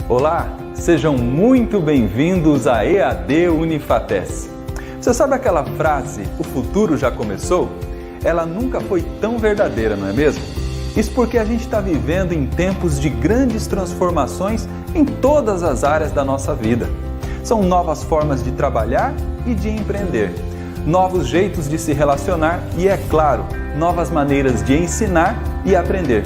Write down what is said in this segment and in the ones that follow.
Olá, sejam muito bem-vindos à EAD Unifates. Você sabe aquela frase, o futuro já começou? Ela nunca foi tão verdadeira, não é mesmo? Isso porque a gente está vivendo em tempos de grandes transformações em todas as áreas da nossa vida. São novas formas de trabalhar e de empreender, novos jeitos de se relacionar e, é claro, novas maneiras de ensinar e aprender.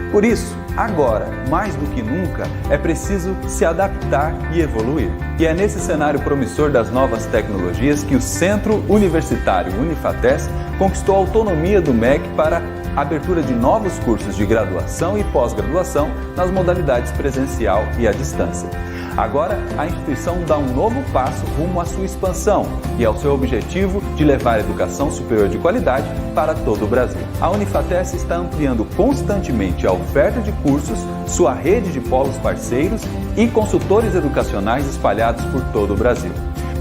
Por isso, agora, mais do que nunca, é preciso se adaptar e evoluir. E é nesse cenário promissor das novas tecnologias que o Centro Universitário Unifates conquistou a autonomia do MEC para a abertura de novos cursos de graduação e pós-graduação nas modalidades presencial e à distância. Agora, a instituição dá um novo passo rumo à sua expansão e ao seu objetivo de levar a educação superior de qualidade para todo o Brasil. A Unifates está ampliando constantemente a oferta de cursos, sua rede de polos parceiros e consultores educacionais espalhados por todo o Brasil.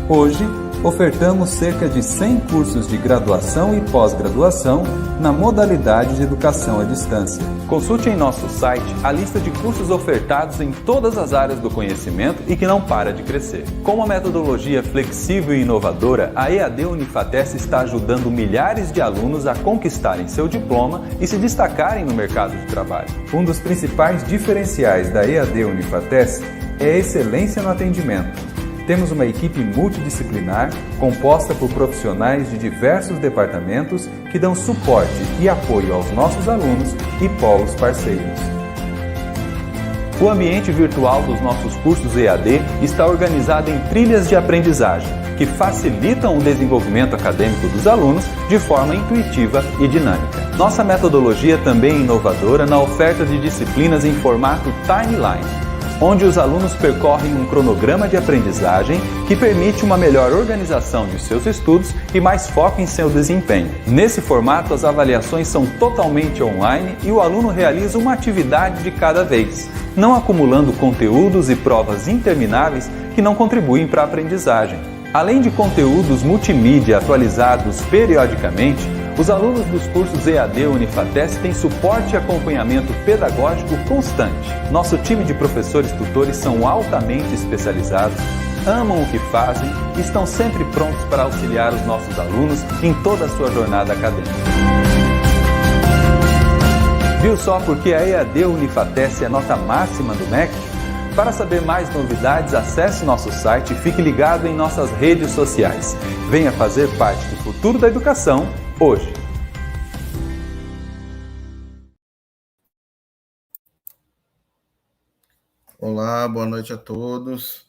Hoje, ofertamos cerca de 100 cursos de graduação e pós-graduação na modalidade de educação à distância. Consulte em nosso site a lista de cursos ofertados em todas as áreas do conhecimento e que não para de crescer. Com uma metodologia flexível e inovadora, a EAD Unifates está ajudando milhares de alunos a conquistarem seu diploma e se destacarem no mercado de trabalho. Um dos principais diferenciais da EAD Unifates é a excelência no atendimento. Temos uma equipe multidisciplinar composta por profissionais de diversos departamentos que dão suporte e apoio aos nossos alunos e polos parceiros. O ambiente virtual dos nossos cursos EAD está organizado em trilhas de aprendizagem, que facilitam o desenvolvimento acadêmico dos alunos de forma intuitiva e dinâmica. Nossa metodologia também é inovadora na oferta de disciplinas em formato timeline, onde os alunos percorrem um cronograma de aprendizagem que permite uma melhor organização de seus estudos e mais foco em seu desempenho. Nesse formato, as avaliações são totalmente online e o aluno realiza uma atividade de cada vez, não acumulando conteúdos e provas intermináveis que não contribuem para a aprendizagem. Além de conteúdos multimídia atualizados periodicamente, os alunos dos cursos EAD Unifates têm suporte e acompanhamento pedagógico constante. Nosso time de professores tutores são altamente especializados, amam o que fazem e estão sempre prontos para auxiliar os nossos alunos em toda a sua jornada acadêmica. Viu só porque a EAD Unifates é nota máxima do MEC? Para saber mais novidades, acesse nosso site e fique ligado em nossas redes sociais. Venha fazer parte do futuro da educação hoje. Olá, boa noite a todos.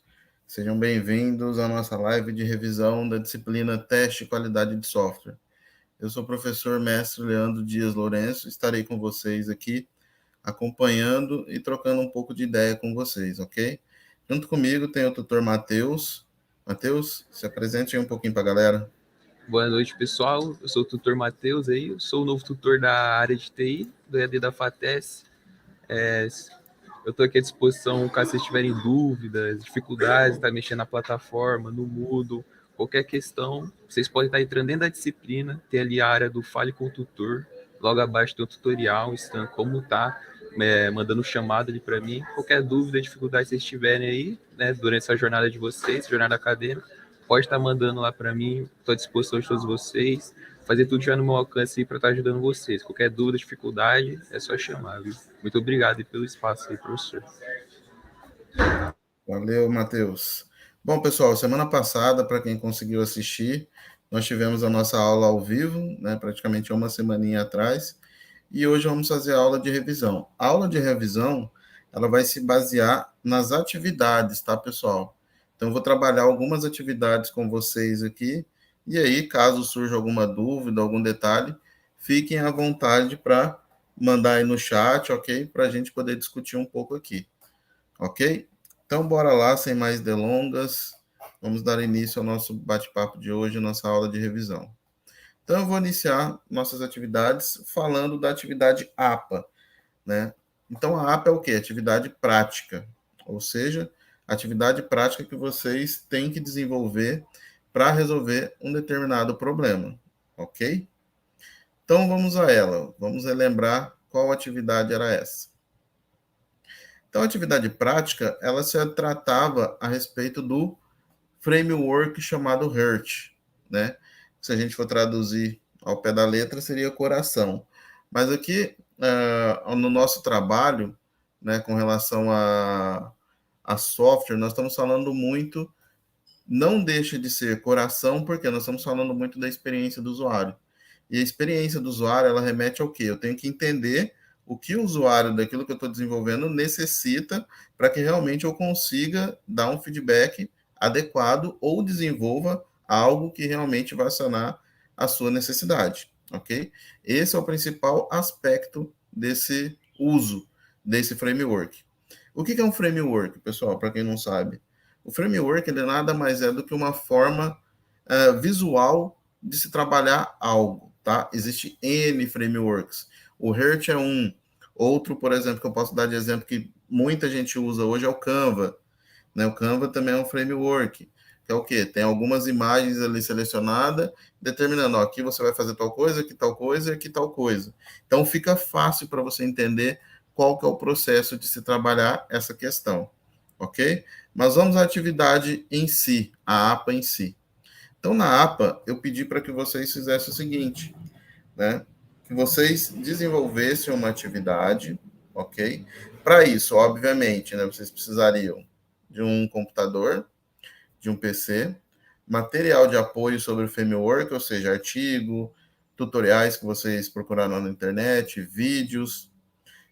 Sejam bem-vindos à nossa live de revisão da disciplina Teste e Qualidade de Software. Eu sou o professor mestre Leandro Dias Lourenço, estarei com vocês aqui, acompanhando e trocando um pouco de ideia com vocês, ok? Junto comigo tem o tutor Matheus. Matheus, se apresente aí um pouquinho para a galera. Boa noite, pessoal. Eu sou o tutor Matheus aí, eu sou o novo tutor da área de TI, do EAD da FATES. Eu estou aqui à disposição caso vocês tiverem dúvidas, dificuldades, tá mexendo na plataforma, no Moodle, qualquer questão, vocês podem estar entrando dentro da disciplina, tem ali a área do Fale com o Tutor, logo abaixo tem o tutorial, ensinando como tá, mandando chamada ali para mim. Qualquer dúvida, dificuldade que vocês tiverem aí, né, durante essa jornada de vocês, jornada acadêmica, pode estar mandando lá para mim, estou à disposição de todos vocês, fazer tudo que estiver no meu alcance para estar ajudando vocês. Qualquer dúvida, dificuldade, é só chamar, viu? Muito obrigado pelo espaço aí, professor. Valeu, Matheus. Bom, pessoal, semana passada, para quem conseguiu assistir, nós tivemos a nossa aula ao vivo, né, praticamente uma semaninha atrás, e hoje vamos fazer a aula de revisão. A aula de revisão, ela vai se basear nas atividades, tá, pessoal? Então, eu vou trabalhar algumas atividades com vocês aqui, e aí, caso surja alguma dúvida, algum detalhe, fiquem à vontade para mandar aí no chat, ok? Para a gente poder discutir um pouco aqui, ok? Então, bora lá, sem mais delongas, vamos dar início ao nosso bate-papo de hoje, nossa aula de revisão. Então, eu vou iniciar nossas atividades falando da atividade APA, né? Então, a APA é o quê? Atividade prática, ou seja, atividade prática que vocês têm que desenvolver para resolver um determinado problema, ok? Então, vamos a ela. Vamos relembrar qual atividade era essa. Então, a atividade prática, ela se tratava a respeito do framework chamado HERT, né? Se a gente for traduzir ao pé da letra, seria coração. Mas aqui, no nosso trabalho, né, com relação a software, nós estamos falando muito, não deixa de ser coração, porque nós estamos falando muito da experiência do usuário. E a experiência do usuário, ela remete ao quê? Eu tenho que entender o que o usuário daquilo que eu estou desenvolvendo necessita para que realmente eu consiga dar um feedback adequado ou desenvolva algo que realmente vai sanar a sua necessidade, ok? Esse é o principal aspecto desse uso desse framework. O que é um framework, pessoal, para quem não sabe? O framework ele nada mais é do que uma forma visual de se trabalhar algo, tá? Existe N frameworks. O HERT é um. Outro, por exemplo, que eu posso dar de exemplo que muita gente usa hoje é o Canva, né? O Canva também é um framework, que é o quê? Tem algumas imagens ali selecionadas, determinando, ó, aqui você vai fazer tal coisa, aqui tal coisa e aqui tal coisa. Então, fica fácil para você entender qual que é o processo de se trabalhar essa questão, ok? Mas vamos à atividade em si, a APA em si. Então, na APA, eu pedi para que vocês fizessem o seguinte, né? Que vocês desenvolvessem uma atividade, ok? Para isso, obviamente, né, vocês precisariam de um computador, de um PC, material de apoio sobre o framework, ou seja, artigo, tutoriais que vocês procuraram na internet, vídeos,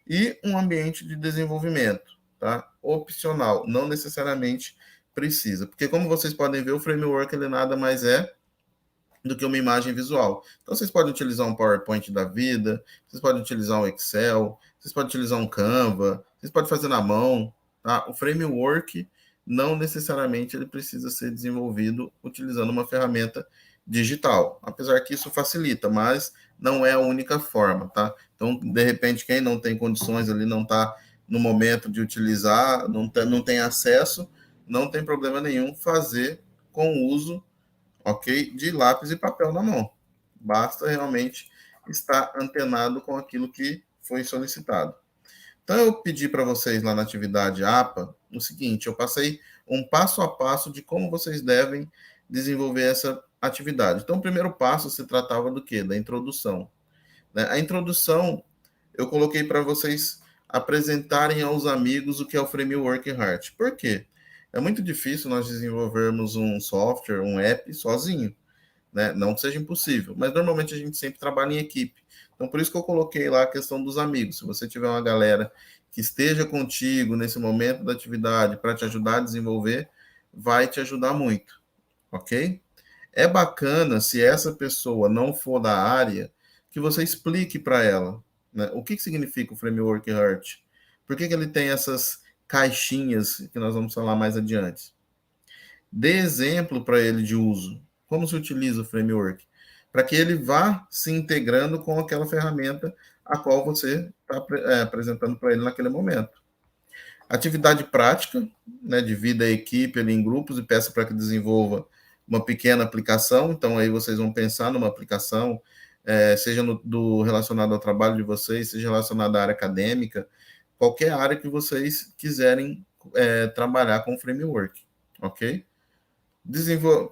e um ambiente de desenvolvimento, tá? Opcional, não necessariamente precisa, porque como vocês podem ver, o framework ele nada mais é do que uma imagem visual. Então, vocês podem utilizar um PowerPoint da vida, vocês podem utilizar um Excel, vocês podem utilizar um Canva, vocês podem fazer na mão, tá? O framework não necessariamente ele precisa ser desenvolvido utilizando uma ferramenta digital, apesar que isso facilita, mas não é a única forma, tá? Então, de repente, quem não tem condições ali, não está no momento de utilizar, não tem acesso, não tem problema nenhum fazer com o uso, ok? De lápis e papel na mão. Basta realmente estar antenado com aquilo que foi solicitado. Então, eu pedi para vocês lá na atividade APA o seguinte, eu passei um passo a passo de como vocês devem desenvolver essa atividade. Então, o primeiro passo se tratava do quê? Da introdução, né? A introdução, eu coloquei para vocês apresentarem aos amigos o que é o Framework Heart. Por quê? É muito difícil nós desenvolvermos um software, um app sozinho, né? Não que seja impossível, mas normalmente a gente sempre trabalha em equipe. Então, por isso que eu coloquei lá a questão dos amigos. Se você tiver uma galera que esteja contigo nesse momento da atividade para te ajudar a desenvolver, vai te ajudar muito, ok? É bacana, se essa pessoa não for da área, que você explique para ela, né, o que significa o Framework Heart. Por que ele tem essas caixinhas que nós vamos falar mais adiante. Dê exemplo para ele de uso. Como se utiliza o framework? Para que ele vá se integrando com aquela ferramenta a qual você está apresentando para ele naquele momento. Atividade prática, né, divida a equipe ali em grupos e peça para que desenvolva uma pequena aplicação. Então, aí vocês vão pensar numa aplicação, seja relacionado ao trabalho de vocês, seja relacionado à área acadêmica, qualquer área que vocês quiserem trabalhar com o framework, ok?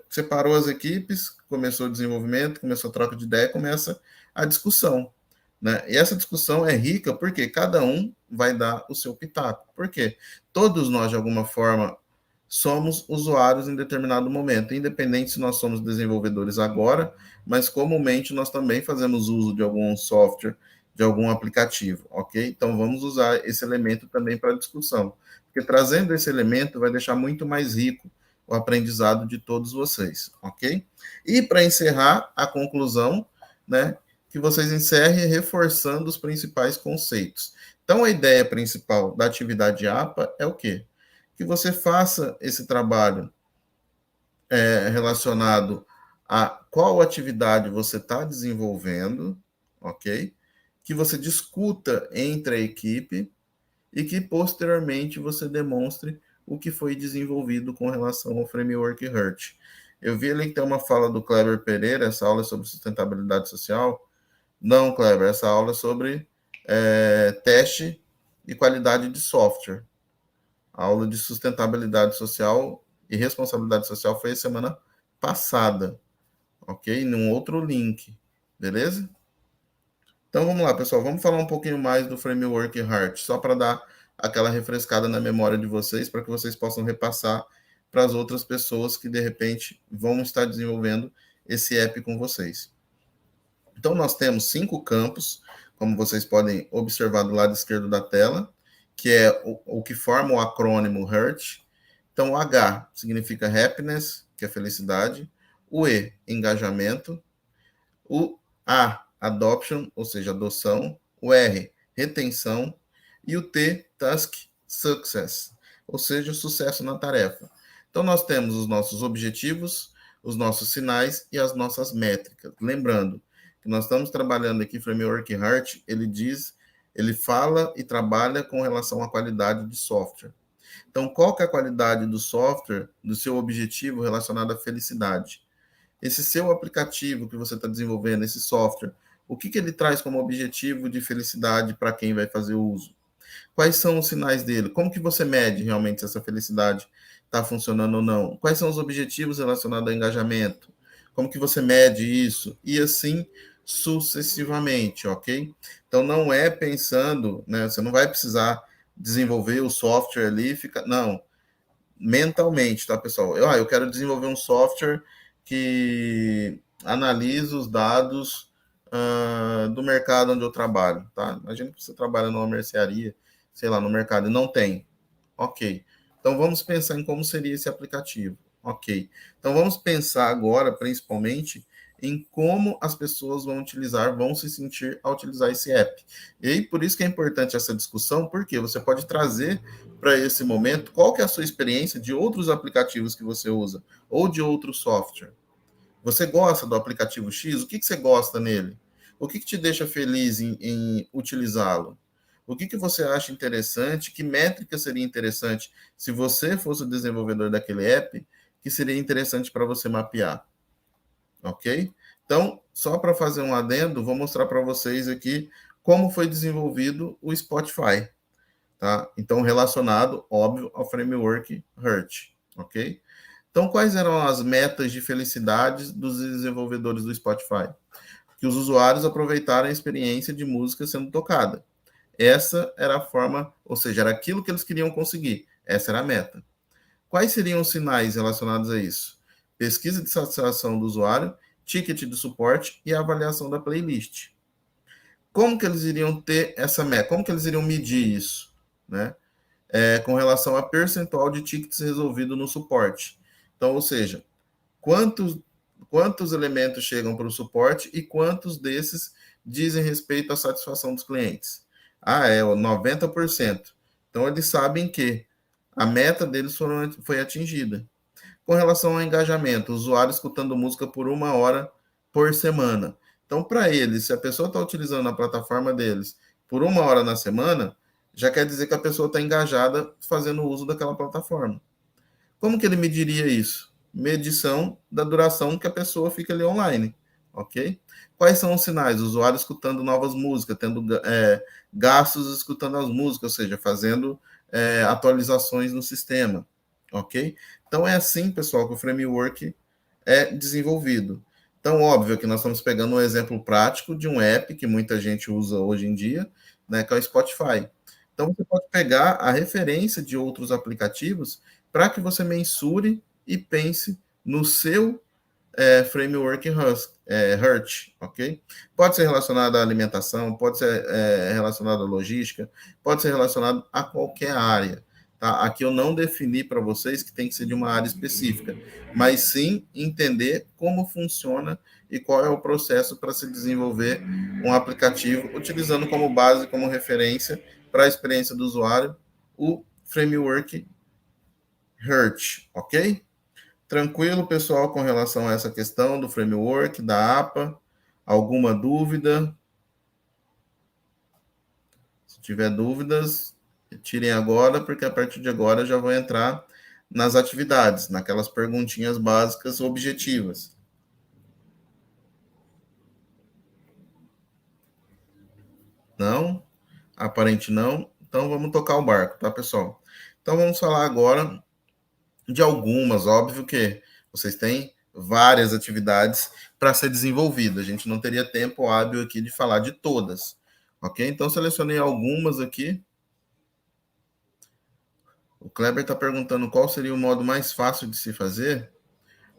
Separou as equipes, começou o desenvolvimento, começou a troca de ideia, começa a discussão, né? E essa discussão é rica porque cada um vai dar o seu pitaco. Por quê? Todos nós, de alguma forma, somos usuários em determinado momento, independente se nós somos desenvolvedores agora, mas comumente nós também fazemos uso de algum software, de algum aplicativo, ok? Então, vamos usar esse elemento também para a discussão, porque trazendo esse elemento vai deixar muito mais rico o aprendizado de todos vocês, ok? E para encerrar, a conclusão, né, que vocês encerrem reforçando os principais conceitos. Então, a ideia principal da atividade APA é o quê? Que você faça esse trabalho relacionado a qual atividade você está desenvolvendo, ok? Que você discuta entre a equipe e que, posteriormente, você demonstre o que foi desenvolvido com relação ao Framework Heart. Eu vi ali que tem uma fala do Kleber Pereira, essa aula é sobre sustentabilidade social. Não, Kleber, essa aula é sobre teste e qualidade de software, A aula de sustentabilidade social e responsabilidade social foi a semana passada, ok? Num outro link, beleza? Então vamos lá, pessoal, vamos falar um pouquinho mais do Framework Heart, só para dar aquela refrescada na memória de vocês, para que vocês possam repassar para as outras pessoas que de repente vão estar desenvolvendo esse app com vocês. Então nós temos 5 campos, como vocês podem observar do lado esquerdo da tela, que é o que forma o acrônimo Heart. Então o H significa happiness, que é felicidade, o E, engajamento, o A, adoption, ou seja, adoção, o R, retenção, e o T, task success, ou seja, sucesso na tarefa. Então, nós temos os nossos objetivos, os nossos sinais e as nossas métricas. Lembrando que nós estamos trabalhando aqui, Framework Heart, ele fala e trabalha com relação à qualidade de software. Então, qual que é a qualidade do software, do seu objetivo relacionado à felicidade? Esse seu aplicativo que você está desenvolvendo, esse software, o que ele traz como objetivo de felicidade para quem vai fazer o uso? Quais são os sinais dele? Como que você mede realmente se essa felicidade está funcionando ou não? Quais são os objetivos relacionados ao engajamento? Como que você mede isso? E assim sucessivamente, ok? Então não é pensando, né? Você não vai precisar desenvolver o software ali, não, mentalmente, tá, pessoal? Eu quero desenvolver um software que analisa os dados do mercado onde eu trabalho, tá? Imagina que você trabalha numa mercearia, sei lá, no mercado, e não tem. Ok. Então, vamos pensar em como seria esse aplicativo. Ok. Então, vamos pensar agora, principalmente, em como as pessoas vão se sentir ao utilizar esse app. E aí, por isso que é importante essa discussão, porque você pode trazer para esse momento qual que é a sua experiência de outros aplicativos que você usa, ou de outro software. Você gosta do aplicativo X? O que você gosta nele? O que te deixa feliz em utilizá-lo? O que você acha interessante? Que métrica seria interessante se você fosse o desenvolvedor daquele app, que seria interessante para você mapear? Ok? Então, só para fazer um adendo, vou mostrar para vocês aqui como foi desenvolvido o Spotify. Tá? Então, relacionado, óbvio, ao framework Heart. Ok? Então, quais eram as metas de felicidade dos desenvolvedores do Spotify? Que os usuários aproveitaram a experiência de música sendo tocada. Essa era a forma, ou seja, era aquilo que eles queriam conseguir. Essa era a meta. Quais seriam os sinais relacionados a isso? Pesquisa de satisfação do usuário, ticket de suporte e avaliação da playlist. Como que eles iriam ter essa meta? Como que eles iriam medir isso? Né? Com relação a percentual de tickets resolvido no suporte. Então, ou seja, quantos elementos chegam para o suporte e quantos desses dizem respeito à satisfação dos clientes? É o 90%. Então, eles sabem que a meta deles foi atingida. Com relação ao engajamento, o usuário escutando música por 1 hora por semana. Então, para eles, se a pessoa está utilizando a plataforma deles por 1 hora na semana, já quer dizer que a pessoa está engajada fazendo uso daquela plataforma. Como que ele mediria isso? Medição da duração que a pessoa fica ali online, ok? Quais são os sinais? O usuário escutando novas músicas, tendo gastos escutando as músicas, ou seja, fazendo atualizações no sistema, ok? Então, é assim, pessoal, que o framework é desenvolvido. Então, óbvio que nós estamos pegando um exemplo prático de um app que muita gente usa hoje em dia, né, que é o Spotify. Então, você pode pegar a referência de outros aplicativos para que você mensure e pense no seu framework Heart, ok? Pode ser relacionado à alimentação, pode ser relacionado à logística, pode ser relacionado a qualquer área. Tá? Aqui eu não defini para vocês que tem que ser de uma área específica, mas sim entender como funciona e qual é o processo para se desenvolver um aplicativo, utilizando como base, como referência para a experiência do usuário, o framework Heart, ok? Tranquilo, pessoal, com relação a essa questão do framework, da APA? Alguma dúvida? Se tiver dúvidas, tirem agora, porque a partir de agora já vou entrar nas atividades, naquelas perguntinhas básicas objetivas. Não? Aparente não? Então vamos tocar o barco, tá, pessoal? Então, vamos falar agora de algumas. Óbvio que vocês têm várias atividades para ser desenvolvida. A gente não teria tempo hábil aqui de falar de todas, ok? Então, selecionei algumas aqui. O Kleber está perguntando qual seria o modo mais fácil de se fazer.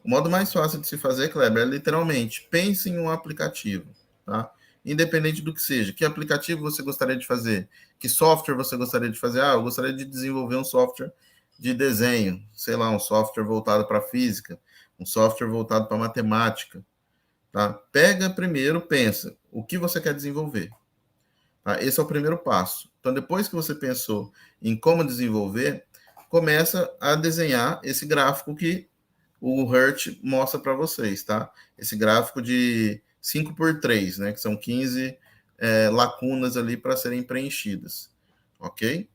O modo mais fácil de se fazer, Kleber, é literalmente, pense em um aplicativo, tá? Independente do que seja. Que aplicativo você gostaria de fazer? Que software você gostaria de fazer? Ah, eu gostaria de desenvolver um software de desenho, sei lá, um software voltado para física, um software voltado para matemática, tá? Pega primeiro, pensa, o que você quer desenvolver? Tá? Esse é o primeiro passo. Então, depois que você pensou em como desenvolver, começa a desenhar esse gráfico que o Hurt mostra para vocês, tá? Esse gráfico de 5 por 3, né? Que são 15 lacunas ali para serem preenchidas, ok?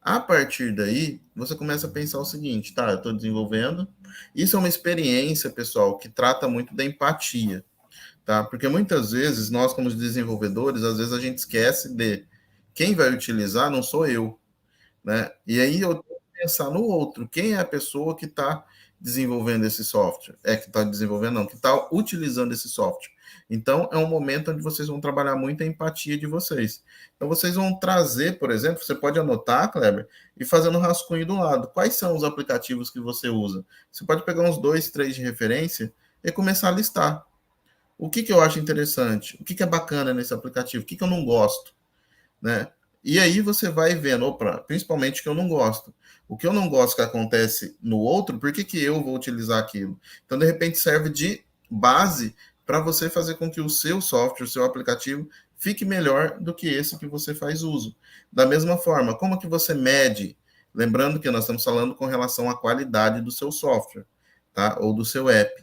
A partir daí, você começa a pensar o seguinte, tá? Eu estou desenvolvendo. Isso é uma experiência, pessoal, que trata muito da empatia, tá? Porque muitas vezes, nós como desenvolvedores, às vezes a gente esquece de quem vai utilizar não sou eu, né? E aí eu tenho que pensar no outro. Quem é a pessoa que está desenvolvendo esse software? É que está desenvolvendo, não, que está utilizando esse software. Então, é um momento onde vocês vão trabalhar muito a empatia de vocês. Então, vocês vão trazer, por exemplo, você pode anotar, Kleber, e fazer um rascunho do lado. Quais são os aplicativos que você usa? Você pode pegar uns 2, 3 de referência e começar a listar. O que eu acho interessante? O que é bacana nesse aplicativo? O que eu não gosto? Né? E aí você vai vendo, opa, principalmente o que eu não gosto. O que eu não gosto que acontece no outro, por que eu vou utilizar aquilo? Então, de repente, serve de base para você fazer com que o seu software, o seu aplicativo, fique melhor do que esse que você faz uso. Da mesma forma, como que você mede? Lembrando que nós estamos falando com relação à qualidade do seu software, tá? Ou do seu app.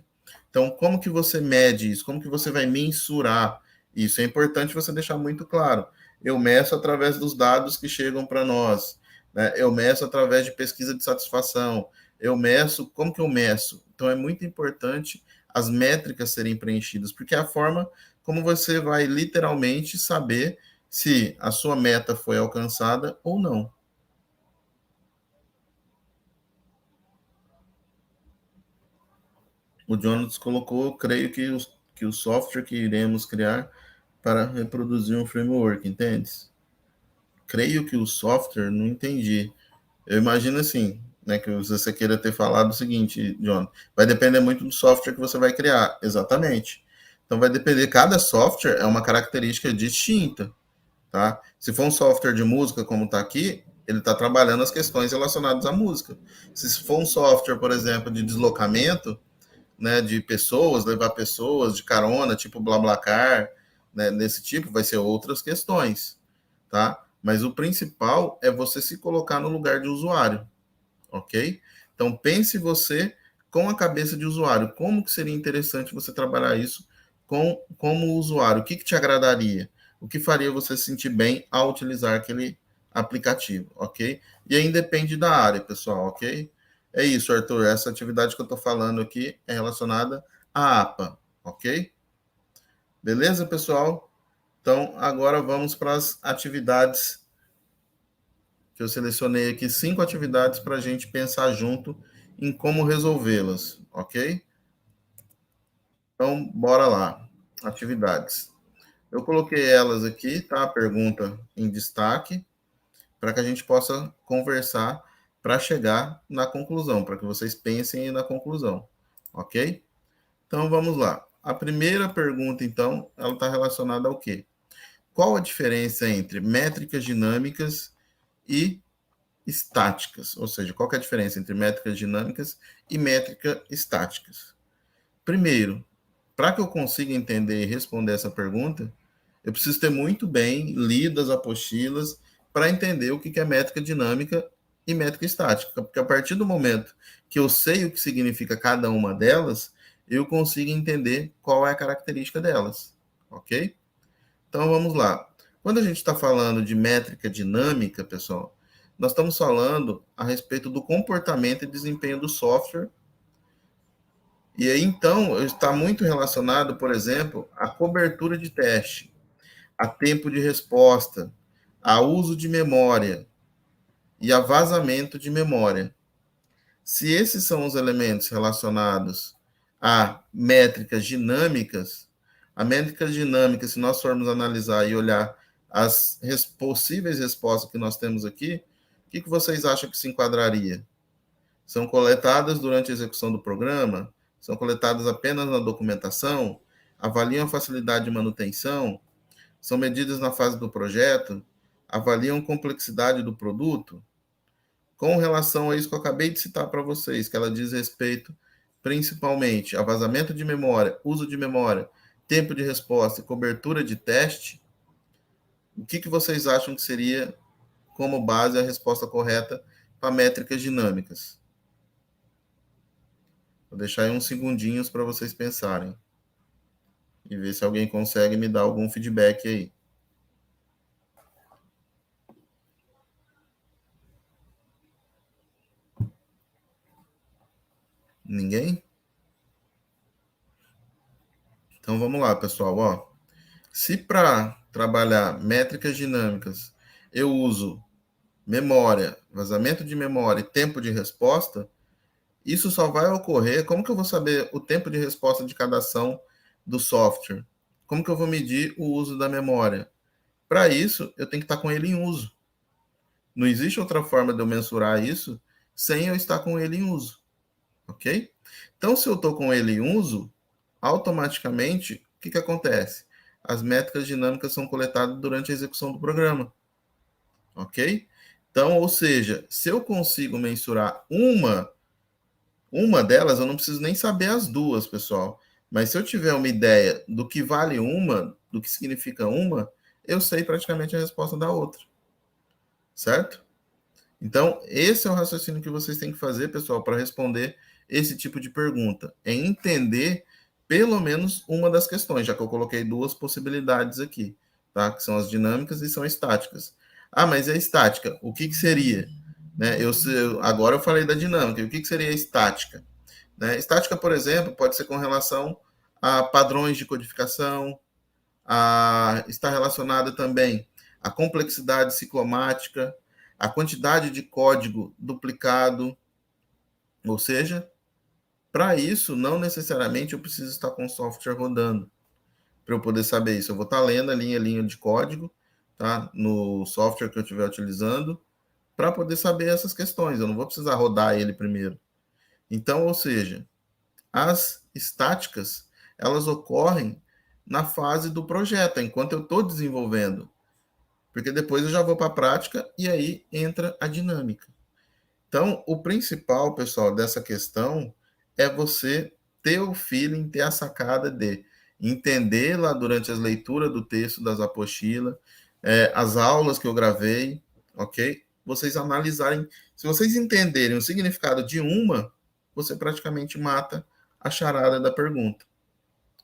Então, como que você mede isso? Como que você vai mensurar isso? É importante você deixar muito claro. Eu meço através dos dados que chegam para nós, né? Eu meço através de pesquisa de satisfação, eu meço, como que eu meço? Então é muito importante as métricas serem preenchidas, porque é a forma como você vai literalmente saber se a sua meta foi alcançada ou não. O Jonas colocou, creio que o software que iremos criar para reproduzir um framework, entende? Creio que o software, não entendi. Eu imagino assim, né, que você queira ter falado o seguinte, John, vai depender muito do software que você vai criar. Exatamente. Então vai depender, cada software é uma característica distinta, tá? Se for um software de música, como está aqui, ele está trabalhando as questões relacionadas à música. Se for um software, por exemplo, de deslocamento, né, de pessoas, levar pessoas de carona, tipo BlaBlaCar, né, nesse tipo, vai ser outras questões, tá? Mas o principal é você se colocar no lugar de usuário, ok? Então, pense você com a cabeça de usuário. Como que seria interessante você trabalhar isso como usuário? O que te agradaria? O que faria você se sentir bem ao utilizar aquele aplicativo, ok? E aí depende da área, pessoal, ok? É isso, Arthur. Essa atividade que eu estou falando aqui é relacionada à APA, ok? Beleza, pessoal? Então, agora vamos para as atividades que eu selecionei aqui, 5 atividades para a gente pensar junto em como resolvê-las, ok? Então, bora lá. Atividades. Eu coloquei elas aqui, tá? A pergunta em destaque, para que a gente possa conversar para chegar na conclusão, para que vocês pensem na conclusão, ok? Então, vamos lá. A primeira pergunta, então, ela está relacionada ao quê? Qual a diferença entre métricas dinâmicas e estáticas? Ou seja, qual que é a diferença entre métricas dinâmicas e métricas estáticas? Primeiro, para que eu consiga entender e responder essa pergunta, eu preciso ter muito bem lido as apostilas para entender o que é métrica dinâmica e métrica estática, porque a partir do momento que eu sei o que significa cada uma delas, eu consigo entender qual é a característica delas, ok? Então vamos lá. Quando a gente está falando de métrica dinâmica, pessoal, nós estamos falando a respeito do comportamento e desempenho do software. E aí, então, está muito relacionado, por exemplo, à cobertura de teste, a tempo de resposta, a uso de memória. e a vazamento de memória. Se esses são os elementos relacionados a métricas dinâmicas, a métrica dinâmica, se nós formos analisar e olhar as possíveis respostas que nós temos aqui, o que vocês acham que se enquadraria? São coletadas durante a execução do programa? São coletadas apenas na documentação? Avaliam a facilidade de manutenção? São medidas na fase do projeto? Avaliam a complexidade do produto? Com relação a isso que eu acabei de citar para vocês, que ela diz respeito principalmente a vazamento de memória, uso de memória, tempo de resposta e cobertura de teste, o que vocês acham que seria como base a resposta correta para métricas dinâmicas? Vou deixar aí uns segundinhos para vocês pensarem e ver se alguém consegue me dar algum feedback aí. Ninguém? Então vamos lá, pessoal. Ó, se para trabalhar métricas dinâmicas eu uso memória, vazamento de memória e tempo de resposta, isso só vai ocorrer. Como que eu vou saber o tempo de resposta de cada ação do software? Como que eu vou medir o uso da memória? Para isso, eu tenho que estar com ele em uso. Não existe outra forma de eu mensurar isso sem eu estar com ele em uso. Ok? Então, se eu estou com ele em uso, automaticamente, o que acontece? As métricas dinâmicas são coletadas durante a execução do programa. Ok? Então, ou seja, se eu consigo mensurar uma delas, eu não preciso nem saber as duas, pessoal. Mas se eu tiver uma ideia do que vale uma, do que significa uma, eu sei praticamente a resposta da outra. Certo? Então, esse é o raciocínio que vocês têm que fazer, pessoal, para responder esse tipo de pergunta. É entender pelo menos uma das questões, já que eu coloquei duas possibilidades aqui, tá? Que são as dinâmicas e são estáticas. Ah, mas é estática. O que seria? Né? Agora eu falei da dinâmica. O que seria a estática? Né? Estática, por exemplo, pode ser com relação a padrões de codificação, está relacionada também à complexidade ciclomática, a quantidade de código duplicado, ou seja, para isso, não necessariamente eu preciso estar com o software rodando. Para eu poder saber isso, eu vou estar lendo a linha de código, tá? No software que eu estiver utilizando, para poder saber essas questões. Eu não vou precisar rodar ele primeiro. Então, ou seja, as estáticas, elas ocorrem na fase do projeto, enquanto eu estou desenvolvendo. Porque depois eu já vou para a prática e aí entra a dinâmica. Então, o principal, pessoal, dessa questão é você ter o feeling, ter a sacada de entender lá durante as leituras do texto das apostilas, as aulas que eu gravei, ok? Vocês analisarem, se vocês entenderem o significado de uma, você praticamente mata a charada da pergunta,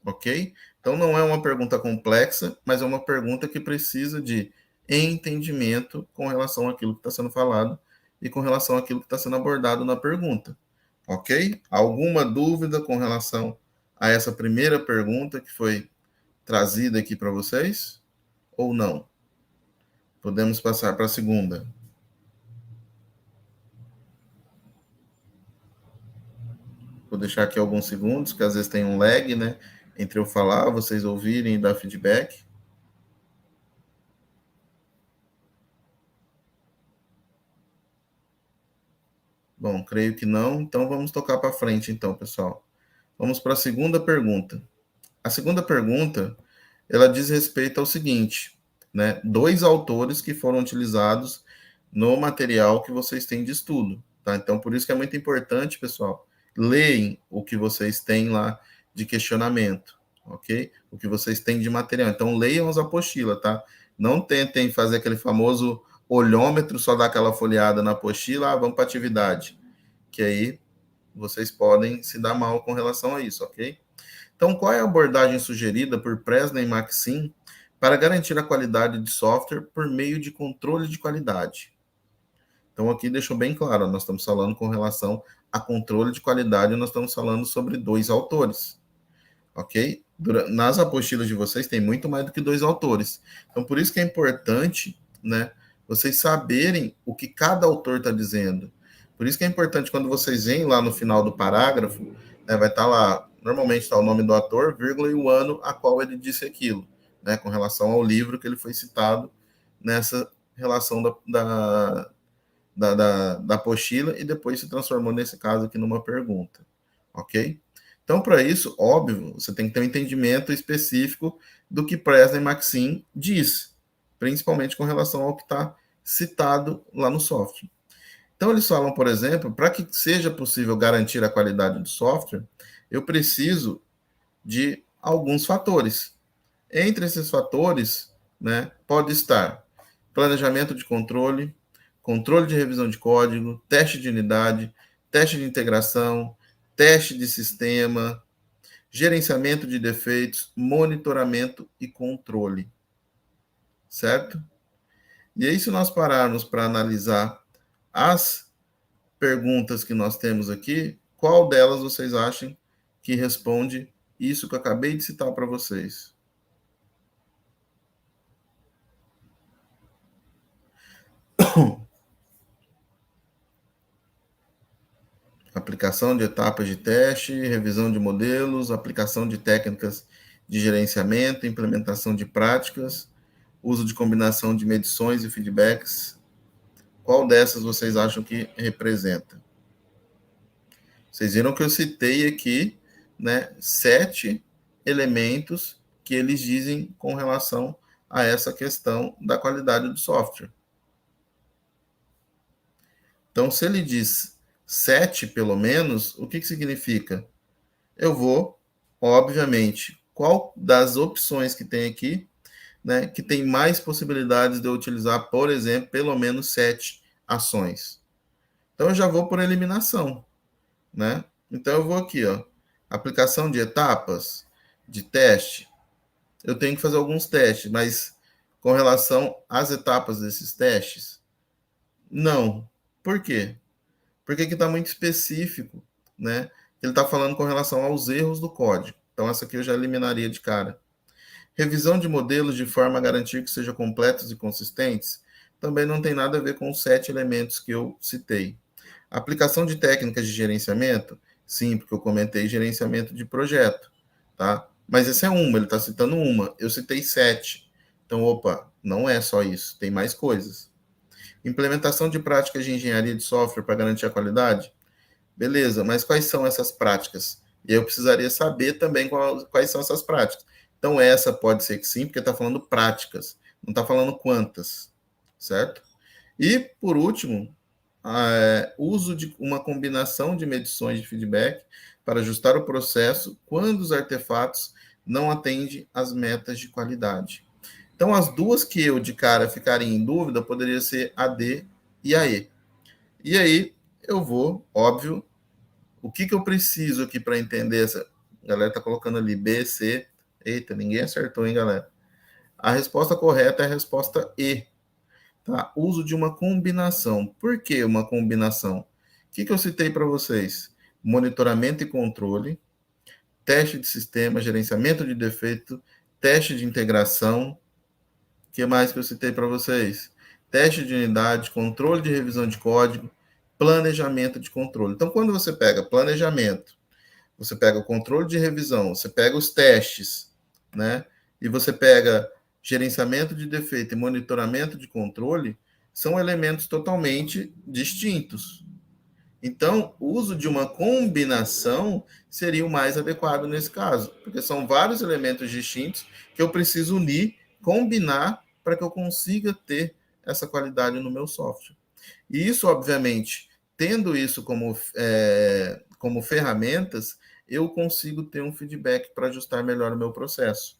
ok? Então, não é uma pergunta complexa, mas é uma pergunta que precisa de entendimento com relação àquilo que está sendo falado e com relação àquilo que está sendo abordado na pergunta. Ok? Alguma dúvida com relação a essa primeira pergunta que foi trazida aqui para vocês? Ou não? Podemos passar para a segunda. Vou deixar aqui alguns segundos, que às vezes tem um lag, né? Entre eu falar, vocês ouvirem e dar feedback. Bom, creio que não, então vamos tocar para frente, então, pessoal. Vamos para a segunda pergunta. A segunda pergunta, ela diz respeito ao seguinte, né? 2 autores que foram utilizados no material que vocês têm de estudo, tá? Então, por isso que é muito importante, pessoal, leem o que vocês têm lá de questionamento, ok? O que vocês têm de material. Então, leiam as apostilas, tá? Não tentem fazer aquele famoso olhômetro, só dar aquela folheada na apostila, vamos para atividade, que aí vocês podem se dar mal com relação a isso, ok? Então, qual é a abordagem sugerida por Presner e Maxim para garantir a qualidade de software por meio de controle de qualidade? Então, aqui deixou bem claro, nós estamos falando com relação a controle de qualidade, nós estamos falando sobre 2 autores, ok? Nas apostilas de vocês tem muito mais do que 2 autores. Então, por isso que é importante, né, vocês saberem o que cada autor está dizendo. Por isso que é importante, quando vocês veem lá no final do parágrafo, né, vai estar lá, normalmente está o nome do autor, vírgula, e o ano a qual ele disse aquilo, né, com relação ao livro que ele foi citado nessa relação da apostila, e depois se transformou, nesse caso aqui, numa pergunta. Ok? Então, para isso, óbvio, você tem que ter um entendimento específico do que Preston e Maxim diz, principalmente com relação ao que está citado lá no software. Então, eles falam, por exemplo, para que seja possível garantir a qualidade do software, eu preciso de alguns fatores. Entre esses fatores, né, pode estar planejamento de controle, controle de revisão de código, teste de unidade, teste de integração, teste de sistema, gerenciamento de defeitos, monitoramento e controle. Certo? E aí, se nós pararmos para analisar as perguntas que nós temos aqui, qual delas vocês acham que responde isso que eu acabei de citar para vocês? Aplicação de etapas de teste, revisão de modelos, aplicação de técnicas de gerenciamento, implementação de práticas, uso de combinação de medições e feedbacks. Qual dessas vocês acham que representa? Vocês viram que eu citei aqui, né, 7 elementos que eles dizem com relação a essa questão da qualidade do software. Então, se ele diz 7, pelo menos, o que significa? Eu vou, obviamente, qual das opções que tem aqui, né, que tem mais possibilidades de eu utilizar, por exemplo, pelo menos 7 ações. Então, eu já vou por eliminação, né? Então, eu vou aqui, ó, aplicação de etapas de teste. Eu tenho que fazer alguns testes, mas com relação às etapas desses testes, não. Por quê? Porque aqui está muito específico, né? Ele está falando com relação aos erros do código. Então, essa aqui eu já eliminaria de cara. Revisão de modelos de forma a garantir que sejam completos e consistentes também não tem nada a ver com os 7 elementos que eu citei. Aplicação de técnicas de gerenciamento, sim, porque eu comentei gerenciamento de projeto, tá? Mas essa é uma, ele está citando uma. Eu citei 7. Então, opa, não é só isso, tem mais coisas. Implementação de práticas de engenharia de software para garantir a qualidade? Beleza, mas quais são essas práticas? E eu precisaria saber também quais são essas práticas. Então, essa pode ser que sim, porque está falando práticas, não está falando quantas, certo? E, por último, uso de uma combinação de medições de feedback para ajustar o processo quando os artefatos não atendem às metas de qualidade. Então, as duas que eu, de cara, ficaria em dúvida, poderia ser a D e a E. E aí, eu vou, óbvio, o que eu preciso aqui para entender essa... A galera está colocando ali B, C. Eita, ninguém acertou, hein, galera? A resposta correta é a resposta E. Tá? Uso de uma combinação. Por que uma combinação? O que eu citei para vocês? Monitoramento e controle, teste de sistema, gerenciamento de defeito, teste de integração. O que mais que eu citei para vocês? Teste de unidade, controle de revisão de código, planejamento de controle. Então, quando você pega planejamento, você pega o controle de revisão, você pega os testes, né? E você pega gerenciamento de defeito e monitoramento de controle, são elementos totalmente distintos. Então, o uso de uma combinação seria o mais adequado nesse caso, porque são vários elementos distintos que eu preciso unir, combinar, para que eu consiga ter essa qualidade no meu software. E isso, obviamente, tendo isso como ferramentas, eu consigo ter um feedback para ajustar melhor o meu processo.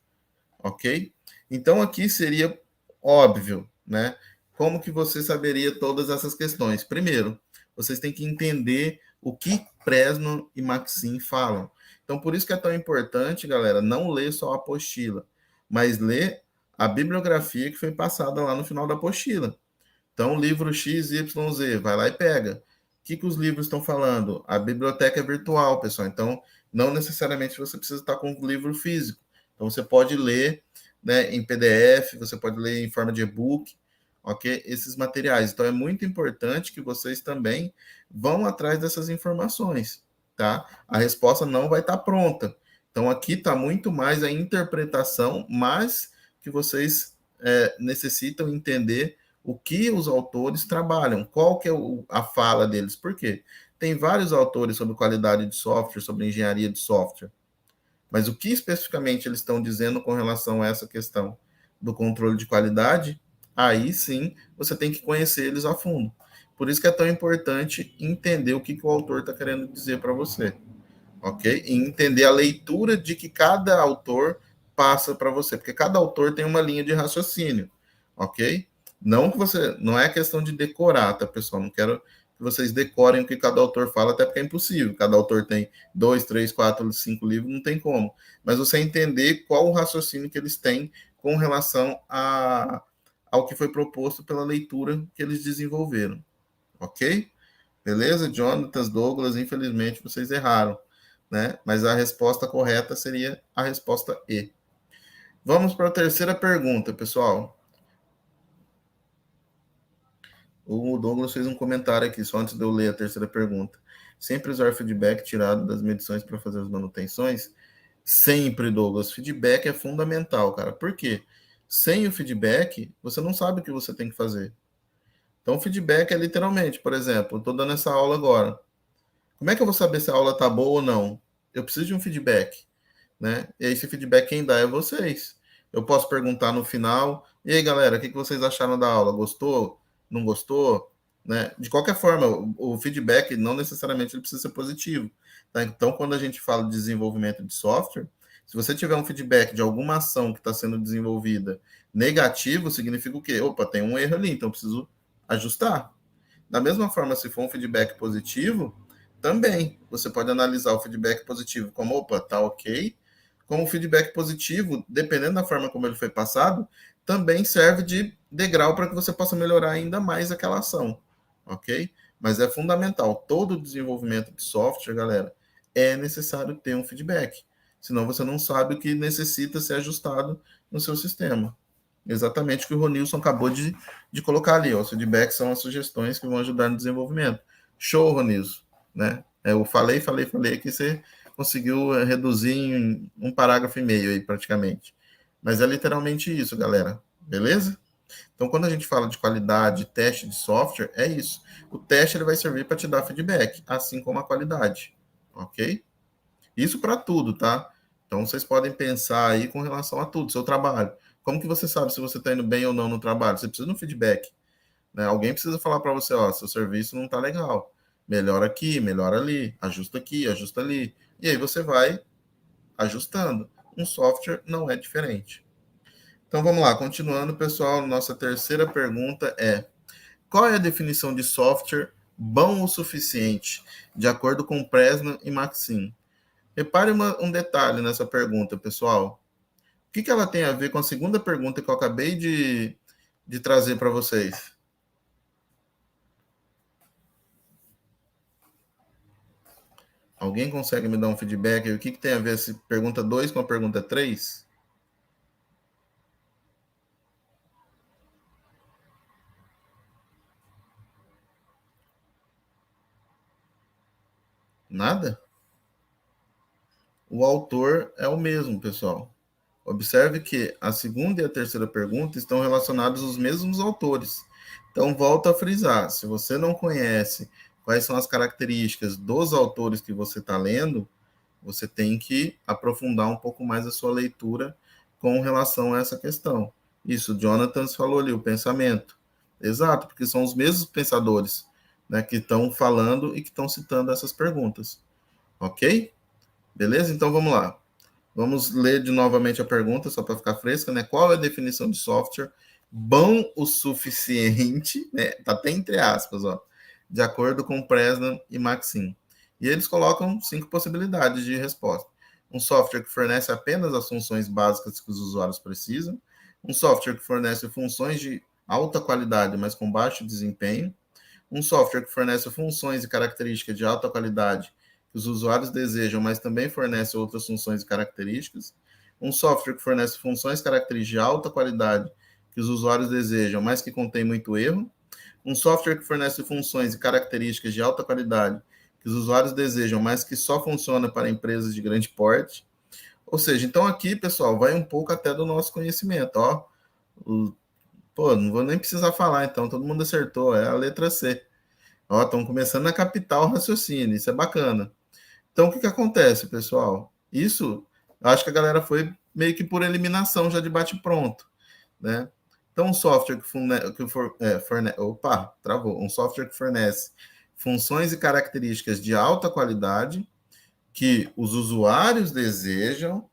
Ok? Então, aqui seria óbvio, né? Como que você saberia todas essas questões? Primeiro, vocês têm que entender o que Fresno e Maxim falam. Então, por isso que é tão importante, galera, não ler só a apostila, mas ler a bibliografia que foi passada lá no final da apostila. Então, livro XYZ, vai lá e pega. O que os livros estão falando? A biblioteca é virtual, pessoal. Então, não necessariamente você precisa estar com o livro físico. Então, você pode ler, né, em PDF, você pode ler em forma de e-book. ok? Esses materiais. Então, é muito importante que vocês também vão atrás dessas informações, tá? A resposta não vai estar pronta. Então, aqui está muito mais a interpretação, mas que vocês necessitam entender o que os autores trabalham, qual que é a fala deles. Por quê? Tem vários autores sobre qualidade de software, sobre engenharia de software, mas o que especificamente eles estão dizendo com relação a essa questão do controle de qualidade, aí sim você tem que conhecer eles a fundo. Por isso que é tão importante entender o que o autor está querendo dizer para você, ok? E entender a leitura de que cada autor passa para você, porque cada autor tem uma linha de raciocínio, ok? Não é questão de decorar, tá, pessoal? Não quero que vocês decorem o que cada autor fala, até porque é impossível. Cada autor tem 2, 3, 4, 5 livros, não tem como. Mas você entender qual o raciocínio que eles têm com relação ao que foi proposto pela leitura que eles desenvolveram, ok? Beleza? Jonathan, Douglas, infelizmente vocês erraram, né? Mas a resposta correta seria a resposta E. Vamos para a terceira pergunta, pessoal. O Douglas fez um comentário aqui, só antes de eu ler a terceira pergunta. Sempre usar feedback tirado das medições para fazer as manutenções? Sempre, Douglas. Feedback é fundamental, cara. Por quê? Sem o feedback, você não sabe o que você tem que fazer. Então, o feedback é literalmente, por exemplo, eu estou dando essa aula agora. Como é que eu vou saber se a aula está boa ou não? Eu preciso de um feedback, né? E aí, esse feedback quem dá é vocês. Eu posso perguntar no final, e aí, galera, o que vocês acharam da aula? Gostou? Não gostou? Né? De qualquer forma, o feedback não necessariamente ele precisa ser positivo. Tá? Então, quando a gente fala de desenvolvimento de software, se você tiver um feedback de alguma ação que está sendo desenvolvida negativo, significa o quê? Opa, tem um erro ali, então eu preciso ajustar. Da mesma forma, se for um feedback positivo, também você pode analisar o feedback positivo como, opa, tá ok, como o feedback positivo, dependendo da forma como ele foi passado, também serve de degrau para que você possa melhorar ainda mais aquela ação, ok? Mas é fundamental, todo desenvolvimento de software, galera, é necessário ter um feedback, senão você não sabe o que necessita ser ajustado no seu sistema. Exatamente o que o Ronilson acabou de colocar ali, ó. Os feedbacks são as sugestões que vão ajudar no desenvolvimento. Show, Ronilson, né? Eu falei, que você conseguiu reduzir em um parágrafo e meio aí, praticamente. Mas é literalmente isso, galera. Beleza? Então, quando a gente fala de qualidade, teste de software, é isso. O teste ele vai servir para te dar feedback, assim como a qualidade. Ok? Isso para tudo, tá? Então, vocês podem pensar aí com relação a tudo, seu trabalho. Como que você sabe se você está indo bem ou não no trabalho? Você precisa de um feedback, né? Alguém precisa falar para você, ó, seu serviço não está legal. Melhora aqui, melhora ali, ajusta aqui, ajusta ali. E aí você vai ajustando. Um software não é diferente. Então vamos lá, continuando, pessoal. Nossa terceira pergunta é: qual é a definição de software bom o suficiente, de acordo com Presnan e Maxim? Repare um detalhe nessa pergunta, pessoal. O que ela tem a ver com a segunda pergunta que eu acabei de trazer para vocês? Alguém consegue me dar um feedback? O que tem a ver essa pergunta 2 com a pergunta 3? Nada? O autor é o mesmo, pessoal. Observe que a segunda e a terceira pergunta estão relacionados aos mesmos autores. Então, volto a frisar: se você não conhece quais são as características dos autores que você está lendo, você tem que aprofundar um pouco mais a sua leitura com relação a essa questão. Isso, o Jonathan falou ali, o pensamento. Exato, porque são os mesmos pensadores, né, que estão falando e que estão citando essas perguntas. Ok? Beleza? Então, vamos lá. Vamos ler de novamente a pergunta, só para ficar fresca, né? Qual é a definição de software bom o suficiente, né? Tá até entre aspas, ó, de acordo com Presnan e Maxim. E eles colocam 5 possibilidades de resposta. Um software que fornece apenas as funções básicas que os usuários precisam. Um software que fornece funções de alta qualidade, mas com baixo desempenho. Um software que fornece funções e características de alta qualidade que os usuários desejam, mas também fornece outras funções e características. Um software que fornece funções e características de alta qualidade que os usuários desejam, mas que contém muito erro. Um software que fornece funções e características de alta qualidade que os usuários desejam, mas que só funciona para empresas de grande porte. Ou seja, então aqui, pessoal, vai um pouco até do nosso conhecimento, ó. Pô, não vou nem precisar falar, então, todo mundo acertou, é a letra C. Ó, estão começando a captar o raciocínio, isso é bacana. Então, o que acontece, pessoal? Isso, acho que a galera foi meio que por eliminação, já de bate-pronto, né? Então, um software um software que fornece funções e características de alta qualidade que os usuários desejam,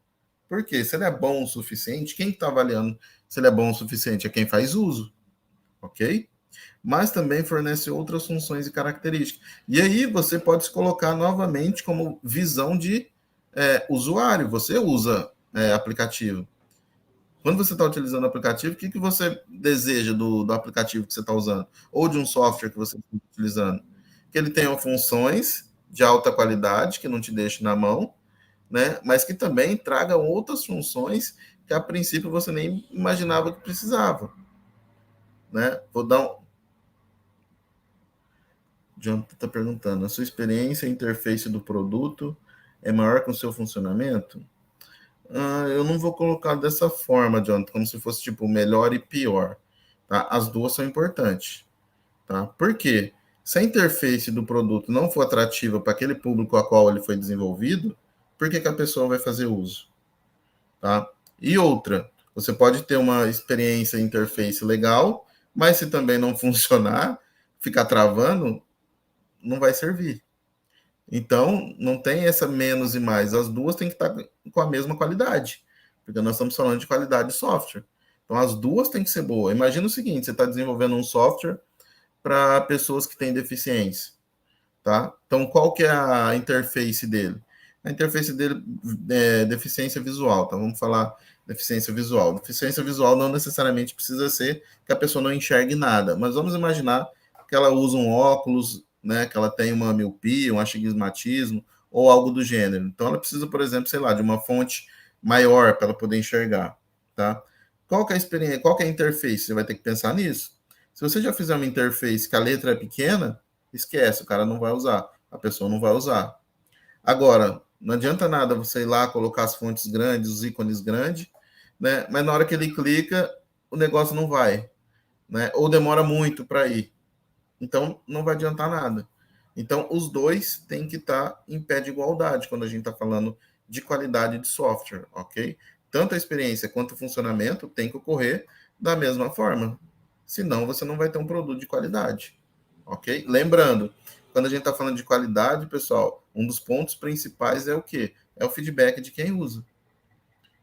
porque se ele é bom o suficiente, quem está avaliando se ele é bom o suficiente é quem faz uso, ok? Mas também fornece outras funções e características. E aí você pode se colocar novamente como visão de usuário. Você usa aplicativo. Quando você está utilizando o aplicativo, o que você deseja do aplicativo que você está usando? Ou de um software que você está utilizando? Que ele tenha funções de alta qualidade, que não te deixe na mão, né? Mas que também traga outras funções que a princípio você nem imaginava que precisava. Né? Vou dar um... John está perguntando, a sua experiência e interface do produto é maior que o seu funcionamento? Eu não vou colocar dessa forma, John, como se fosse tipo melhor e pior. Tá? As duas são importantes. Tá? Por quê? Se a interface do produto não for atrativa para aquele público a qual ele foi desenvolvido, por que a pessoa vai fazer uso? Tá? E outra, você pode ter uma experiência interface legal, mas se também não funcionar, ficar travando, não vai servir. Então, não tem essa menos e mais. As duas têm que estar com a mesma qualidade, porque nós estamos falando de qualidade de software. Então, as duas têm que ser boas. Imagina o seguinte, você está desenvolvendo um software para pessoas que têm deficiência. Tá? Então, qual que é a interface dele? A interface dele é deficiência visual. Então, vamos falar deficiência visual. Deficiência visual não necessariamente precisa ser que a pessoa não enxergue nada, mas vamos imaginar que ela usa um óculos, né, que ela tem uma miopia, um astigmatismo ou algo do gênero. Então, ela precisa, por exemplo, sei lá, de uma fonte maior para ela poder enxergar. Tá? Qual que é a experiência? Qual que é a interface? Você vai ter que pensar nisso. Se você já fizer uma interface que a letra é pequena, esquece, o cara não vai usar, a pessoa não vai usar. Agora, não adianta nada você ir lá colocar as fontes grandes, os ícones grandes, né? Mas na hora que ele clica, o negócio não vai, né? Ou demora muito para ir. Então, não vai adiantar nada. Então, os dois têm que estar em pé de igualdade quando a gente está falando de qualidade de software, ok? Tanto a experiência quanto o funcionamento tem que ocorrer da mesma forma. Senão, você não vai ter um produto de qualidade, ok? Lembrando, quando a gente está falando de qualidade, pessoal, um dos pontos principais é o quê? É o feedback de quem usa.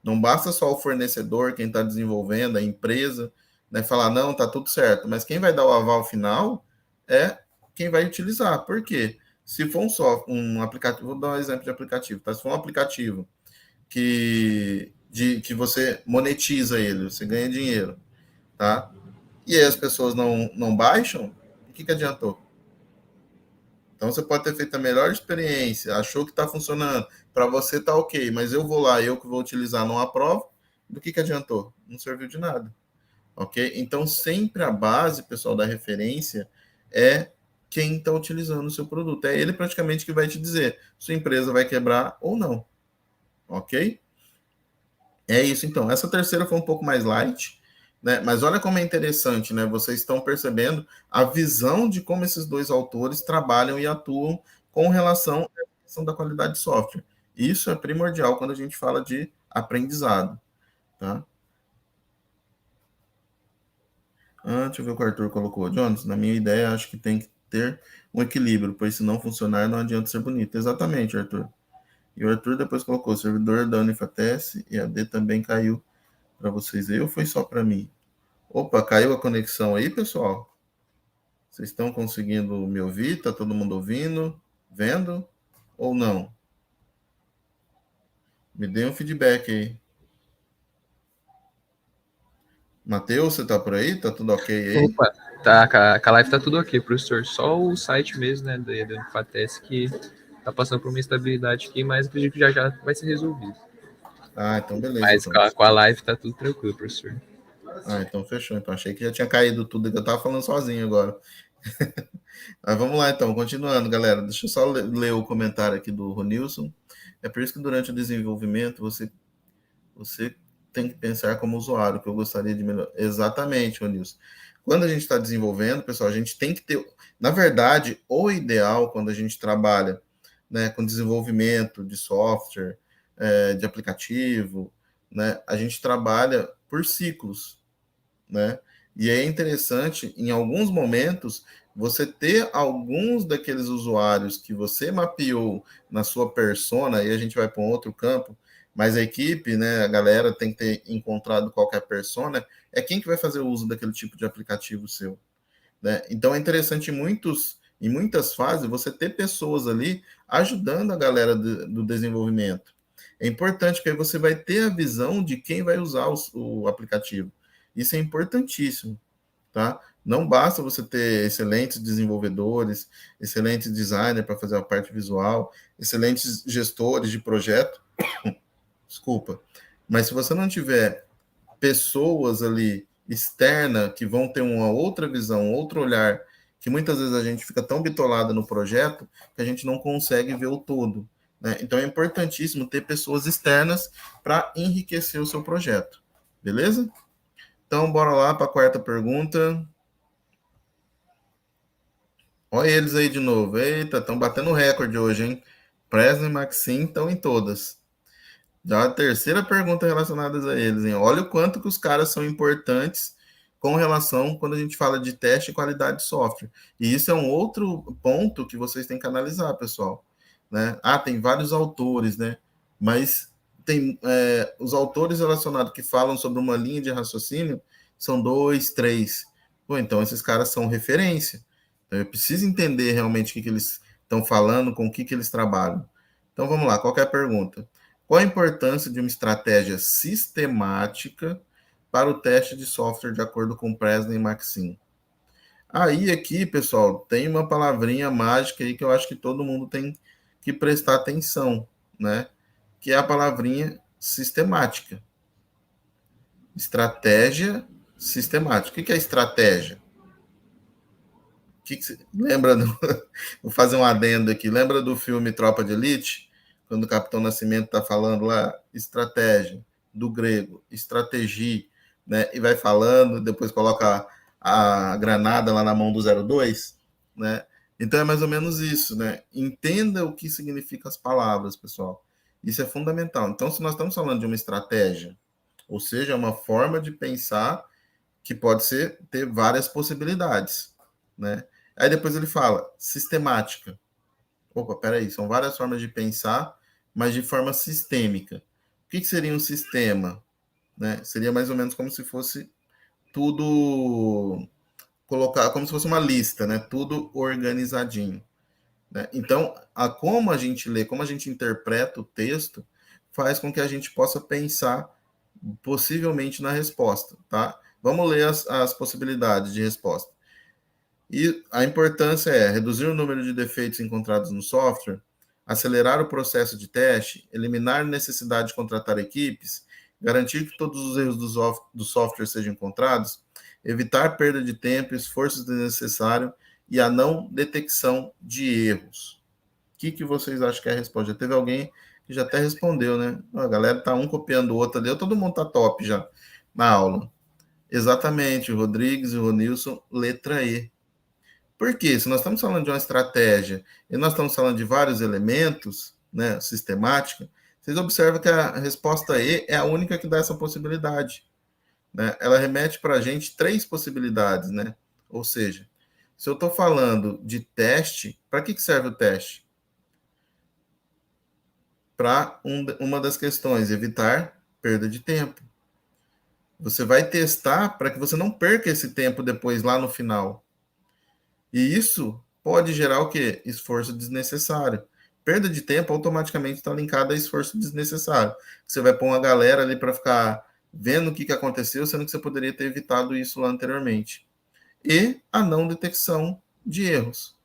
Não basta só o fornecedor, quem está desenvolvendo, a empresa, né, falar, não, tá tudo certo. Mas quem vai dar o aval final é quem vai utilizar. Por quê? Se for um aplicativo, vou dar um exemplo de aplicativo, tá? Se for um aplicativo que você monetiza ele, você ganha dinheiro, tá? E aí as pessoas não baixam, o que adiantou? Então você pode ter feito a melhor experiência, achou que está funcionando, para você está ok, mas eu vou lá, eu que vou utilizar, não aprovo, do que adiantou? Não serviu de nada. Ok? Então sempre a base, pessoal, da referência é quem está utilizando o seu produto. É ele praticamente que vai te dizer se a empresa vai quebrar ou não. Ok? É isso então. Essa terceira foi um pouco mais light, né? Mas olha como é interessante, né? Vocês estão percebendo a visão de como esses dois autores trabalham e atuam com relação à questão da qualidade de software. Isso é primordial quando a gente fala de aprendizado, tá? Deixa eu ver o que o Arthur colocou. Jones, na minha ideia, acho que tem que ter um equilíbrio, pois se não funcionar, não adianta ser bonito. Exatamente, Arthur. E o Arthur depois colocou, o servidor da Unifatec e a D também caiu para vocês aí, ou foi só para mim? Opa, caiu a conexão aí, pessoal? Vocês estão conseguindo me ouvir? Está todo mundo ouvindo? Vendo? Ou não? Me dê um feedback aí. Matheus, você está por aí? Tá tudo ok aí? Opa, tá, a live tá tudo ok, professor. Só o site mesmo, né, da Unifatec que tá passando por uma instabilidade aqui, mas acredito que já vai ser resolvido. Então beleza. Mas Então. com a live tá tudo tranquilo, professor. Ah, então fechou. Então achei que já tinha caído tudo, que eu estava falando sozinho agora. Mas vamos lá, então, continuando, galera. Deixa eu só ler o comentário aqui do Ronilson. É por isso que durante o desenvolvimento você tem que pensar como usuário, que eu gostaria de melhorar. Exatamente, Ronilson. Quando a gente está desenvolvendo, pessoal, a gente tem que ter. Na verdade, o ideal, quando a gente trabalha, né, com desenvolvimento de software, de aplicativo, né, a gente trabalha por ciclos, né? E é interessante, em alguns momentos, você ter alguns daqueles usuários que você mapeou na sua persona, e a gente vai para um outro campo, mas a equipe, né, a galera tem que ter encontrado qualquer persona, é quem que vai fazer o uso daquele tipo de aplicativo seu, né? Então é interessante em muitas fases você ter pessoas ali ajudando a galera do desenvolvimento. É importante porque você vai ter a visão de quem vai usar o aplicativo. Isso é importantíssimo, tá? Não basta você ter excelentes desenvolvedores, excelentes designers para fazer a parte visual, excelentes gestores de projeto, desculpa, mas se você não tiver pessoas ali externas que vão ter uma outra visão, um outro olhar, que muitas vezes a gente fica tão bitolado no projeto que a gente não consegue ver o todo, né? Então é importantíssimo ter pessoas externas para enriquecer o seu projeto, beleza? Então, bora lá para a quarta pergunta. Olha eles aí de novo. Eita, estão batendo recorde hoje, hein? Presley e Maxim estão em todas. Já a terceira pergunta relacionada a eles, hein? Olha o quanto que os caras são importantes com relação quando a gente fala de teste e qualidade de software. E isso é um outro ponto que vocês têm que analisar, pessoal, né? Ah, tem vários autores, né? Mas tem os autores relacionados que falam sobre uma linha de raciocínio são dois, três. Pô, então esses caras são referência. Então eu preciso entender realmente o que eles estão falando, com o que eles trabalham. Então vamos lá, qual que é a pergunta? Qual a importância de uma estratégia sistemática para o teste de software de acordo com Presley e Maxim? Aí aqui, pessoal, tem uma palavrinha mágica aí que eu acho que todo mundo tem que prestar atenção, né? Que é a palavrinha sistemática. Estratégia sistemática. O que é estratégia? Lembra vou fazer um adendo aqui. Lembra do filme Tropa de Elite? Quando o Capitão Nascimento está falando lá, estratégia, do grego, estratégia, né? E vai falando, depois coloca a granada lá na mão do 02, né? Então é mais ou menos isso, né? Entenda o que significam as palavras, pessoal. Isso é fundamental. Então, se nós estamos falando de uma estratégia, ou seja, uma forma de pensar que pode ter várias possibilidades, né? Aí depois ele fala sistemática. Opa, peraí, são várias formas de pensar, mas de forma sistêmica. O que seria um sistema? Né? Seria mais ou menos como se fosse tudo colocar, como se fosse uma lista, né? Tudo organizadinho. Né? Então, como a gente lê, como a gente interpreta o texto, faz com que a gente possa pensar possivelmente na resposta, tá? Vamos ler as possibilidades de resposta. E a importância é reduzir o número de defeitos encontrados no software, acelerar o processo de teste, eliminar a necessidade de contratar equipes, garantir que todos os erros do software sejam encontrados, evitar perda de tempo, esforços desnecessários e a não detecção de erros. O que vocês acham que é a resposta? Já teve alguém que já até respondeu, né? A galera tá um copiando o outro ali, todo mundo tá top já na aula. Exatamente, o Rodrigues e o Ronilson, letra E. Por quê? Se nós estamos falando de uma estratégia e nós estamos falando de vários elementos, né, sistemática, vocês observam que a resposta E é a única que dá essa possibilidade. Né? Ela remete para a gente três possibilidades, né? Ou seja, se eu estou falando de teste, para que serve o teste? Para uma das questões, evitar perda de tempo. Você vai testar para que você não perca esse tempo depois lá no final. E isso pode gerar o quê? Esforço desnecessário. Perda de tempo automaticamente está linkada a esforço desnecessário. Você vai pôr uma galera ali para ficar vendo o que aconteceu, sendo que você poderia ter evitado isso lá anteriormente. E a não detecção de erros.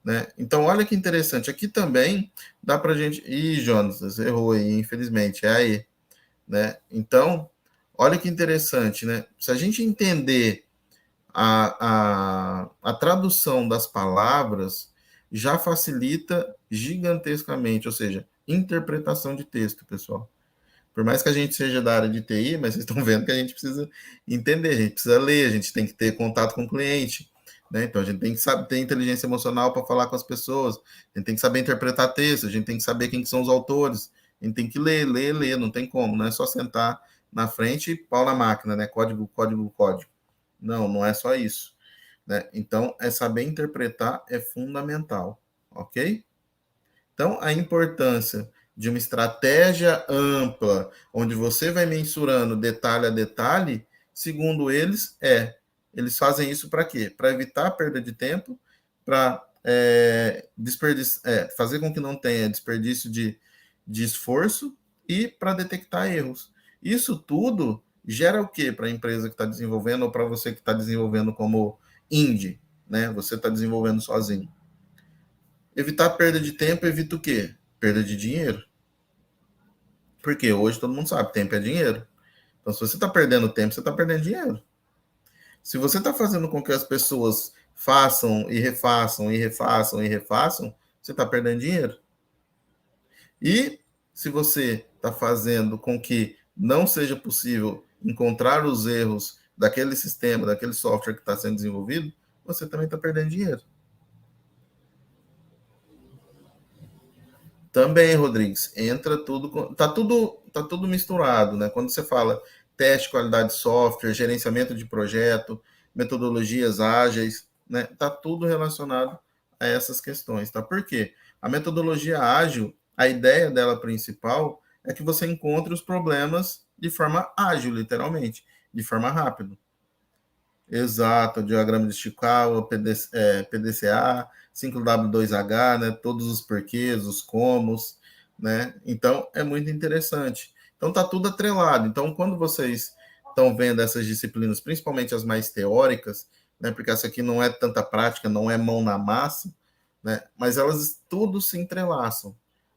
Né? Então, olha que interessante. Aqui também dá para a gente... Ih, Jonas, errou aí, infelizmente. É aí. Né? Então, olha que interessante, né? Se a gente entender a tradução das palavras, já facilita gigantescamente, ou seja, interpretação de texto, pessoal. Por mais que a gente seja da área de TI, mas vocês estão vendo que a gente precisa entender, a gente precisa ler, a gente tem que ter contato com o cliente, né? Então a gente tem que saber ter inteligência emocional para falar com as pessoas, a gente tem que saber interpretar texto, a gente tem que saber quem que são os autores, a gente tem que ler, ler, ler, não tem como, não é só sentar na frente e pau na máquina, né? Código, código, código. Não, não é só isso, né? Então, saber interpretar é fundamental, ok? Então, a importância de uma estratégia ampla, onde você vai mensurando detalhe a detalhe, segundo eles, eles fazem isso para quê? Para evitar a perda de tempo, para fazer com que não tenha desperdício de esforço e para detectar erros. Isso tudo gera o quê para a empresa que está desenvolvendo ou para você que está desenvolvendo como indie, né? Você está desenvolvendo sozinho. Evitar perda de tempo evita o quê? Perda de dinheiro. Porque hoje todo mundo sabe, tempo é dinheiro. Então, se você está perdendo tempo, você está perdendo dinheiro. Se você está fazendo com que as pessoas façam e refaçam, e refaçam, e refaçam, você está perdendo dinheiro. E se você está fazendo com que não seja possível encontrar os erros daquele sistema, daquele software que está sendo desenvolvido, você também está perdendo dinheiro. Também, Rodrigues, entra tudo, tá tudo misturado, né? Quando você fala teste, qualidade de software, gerenciamento de projeto, metodologias ágeis, né? Tá tudo relacionado a essas questões, tá? Por quê? A metodologia ágil, a ideia dela principal é que você encontre os problemas de forma ágil, literalmente, de forma rápida. Exato, o diagrama de Chikawa, PDCA, 5W2H, né? Todos os porquês, os comos, né? Então, é muito interessante. Então, tá tudo atrelado. Então, quando vocês estão vendo essas disciplinas, principalmente as mais teóricas, né? Porque essa aqui não é tanta prática, não é mão na massa, né? Mas elas tudo se entrelaçam,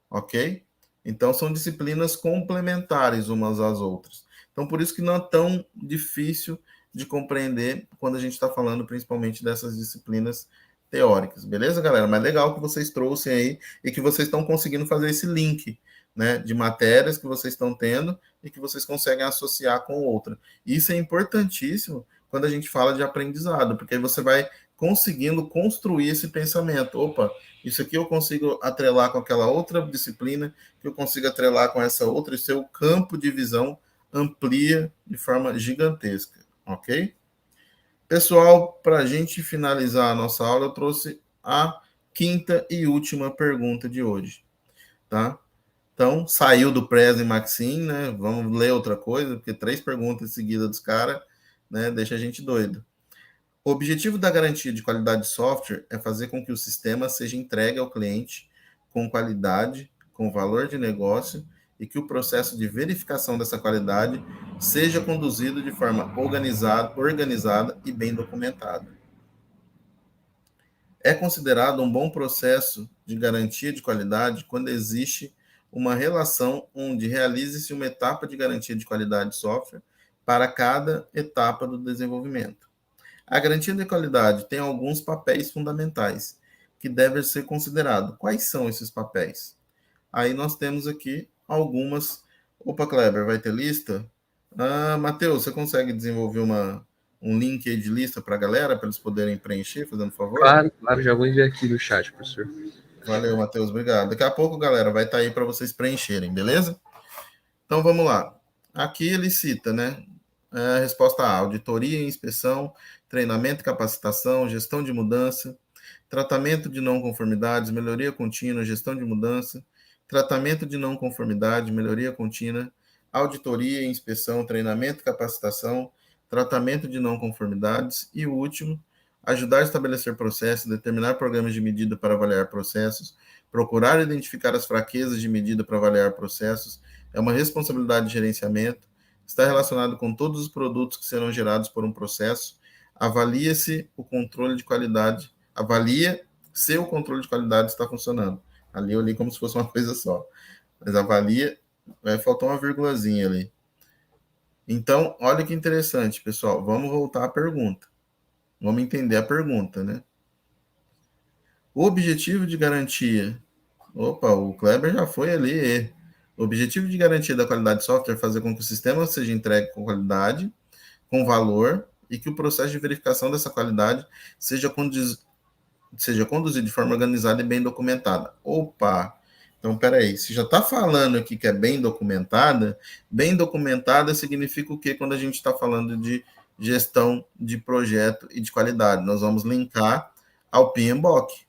ok? Então, são disciplinas complementares umas às outras. Então, por isso que não é tão difícil de compreender quando a gente está falando principalmente dessas disciplinas teóricas, beleza, galera? Mas legal que vocês trouxem aí e que vocês estão conseguindo fazer esse link, né, de matérias que vocês estão tendo e que vocês conseguem associar com outra. Isso é importantíssimo quando a gente fala de aprendizado, porque aí você vai conseguindo construir esse pensamento. Opa, isso aqui eu consigo atrelar com aquela outra disciplina, que eu consigo atrelar com essa outra, e seu campo de visão amplia de forma gigantesca. Ok? Pessoal, para a gente finalizar a nossa aula, eu trouxe a quinta e última pergunta de hoje, tá? Então, saiu do Prezi Maxim, né? Vamos ler outra coisa, porque 3 perguntas seguidas dos caras, né? Deixa a gente doido. O objetivo da garantia de qualidade de software é fazer com que o sistema seja entregue ao cliente com qualidade, com valor de negócio e que o processo de verificação dessa qualidade seja conduzido de forma organizada e bem documentada. É considerado um bom processo de garantia de qualidade quando existe uma relação onde realize-se uma etapa de garantia de qualidade de software para cada etapa do desenvolvimento. A garantia de qualidade tem alguns papéis fundamentais que devem ser considerados. Quais são esses papéis? Aí nós temos aqui algumas. Opa, Kleber, vai ter lista? Matheus, você consegue desenvolver um link aí de lista para a galera, para eles poderem preencher, fazendo favor? Claro, já vou enviar aqui no chat, professor. Valeu, Matheus, obrigado. Daqui a pouco, galera, vai estar aí para vocês preencherem, beleza? Então, vamos lá. Aqui ele cita, né? A resposta A, auditoria, inspeção, treinamento e capacitação, gestão de mudança, tratamento de não conformidades, melhoria contínua, gestão de mudança, tratamento de não conformidade, melhoria contínua, auditoria, inspeção, treinamento e capacitação, tratamento de não conformidades e o último, ajudar a estabelecer processos, determinar programas de medida para avaliar processos, procurar identificar as fraquezas de medida para avaliar processos, é uma responsabilidade de gerenciamento, está relacionado com todos os produtos que serão gerados por um processo, avalia-se o controle de qualidade, avalia se o controle de qualidade está funcionando. Ali eu li como se fosse uma coisa só, mas avalia, faltou uma vírgulazinha ali. Então, olha que interessante, pessoal. Vamos voltar à pergunta. Vamos entender a pergunta, né? O objetivo de garantia. Opa, o Kleber já foi ali. O objetivo de garantia da qualidade de software é fazer com que o sistema seja entregue com qualidade, com valor, e que o processo de verificação dessa qualidade seja conduzido de forma organizada e bem documentada. Opa! Então, peraí, se já está falando aqui que é bem documentada significa o quê quando a gente está falando de gestão de projeto e de qualidade? Nós vamos linkar ao PMBOK,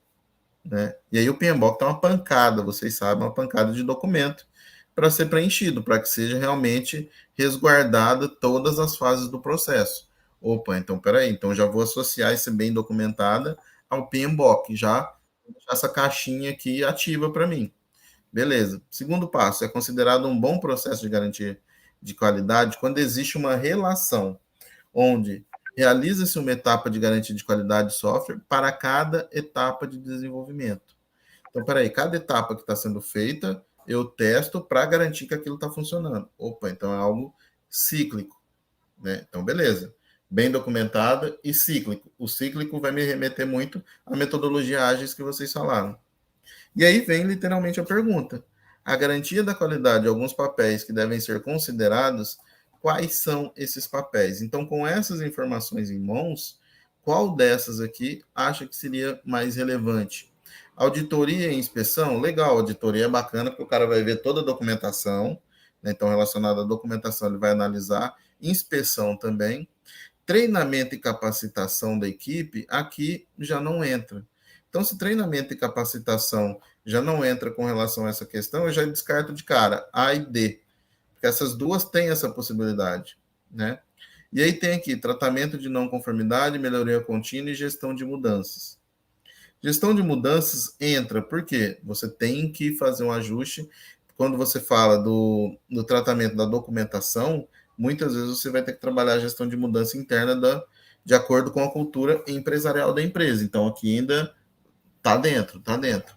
né? E aí o PMBOK está uma pancada, vocês sabem, uma pancada de documento para ser preenchido, para que seja realmente resguardada todas as fases do processo. Opa, então peraí, então já vou associar esse bem documentada ao PMBOK, já essa caixinha aqui ativa para mim. Beleza. Segundo passo, é considerado um bom processo de garantia de qualidade quando existe uma relação onde realiza-se uma etapa de garantia de qualidade de software para cada etapa de desenvolvimento. Então, peraí, cada etapa que está sendo feita, eu testo para garantir que aquilo está funcionando. Opa, então é algo cíclico, né? Então, beleza. Bem documentada e cíclico. O cíclico vai me remeter muito à metodologia ágeis que vocês falaram. E aí vem literalmente a pergunta. A garantia da qualidade de alguns papéis que devem ser considerados, quais são esses papéis? Então, com essas informações em mãos, qual dessas aqui acha que seria mais relevante? Auditoria e inspeção? Legal, auditoria é bacana, porque o cara vai ver toda a documentação, né? Então, relacionada à documentação, ele vai analisar. Inspeção também. Treinamento e capacitação da equipe, aqui já não entra. Então, se treinamento e capacitação já não entra com relação a essa questão, eu já descarto de cara A e D, porque essas duas têm essa possibilidade, né? E aí tem aqui tratamento de não conformidade, melhoria contínua e gestão de mudanças. Gestão de mudanças entra porque você tem que fazer um ajuste. Quando você fala do tratamento da documentação, muitas vezes você vai ter que trabalhar a gestão de mudança interna de acordo com a cultura empresarial da empresa. Então, aqui ainda está dentro, está dentro.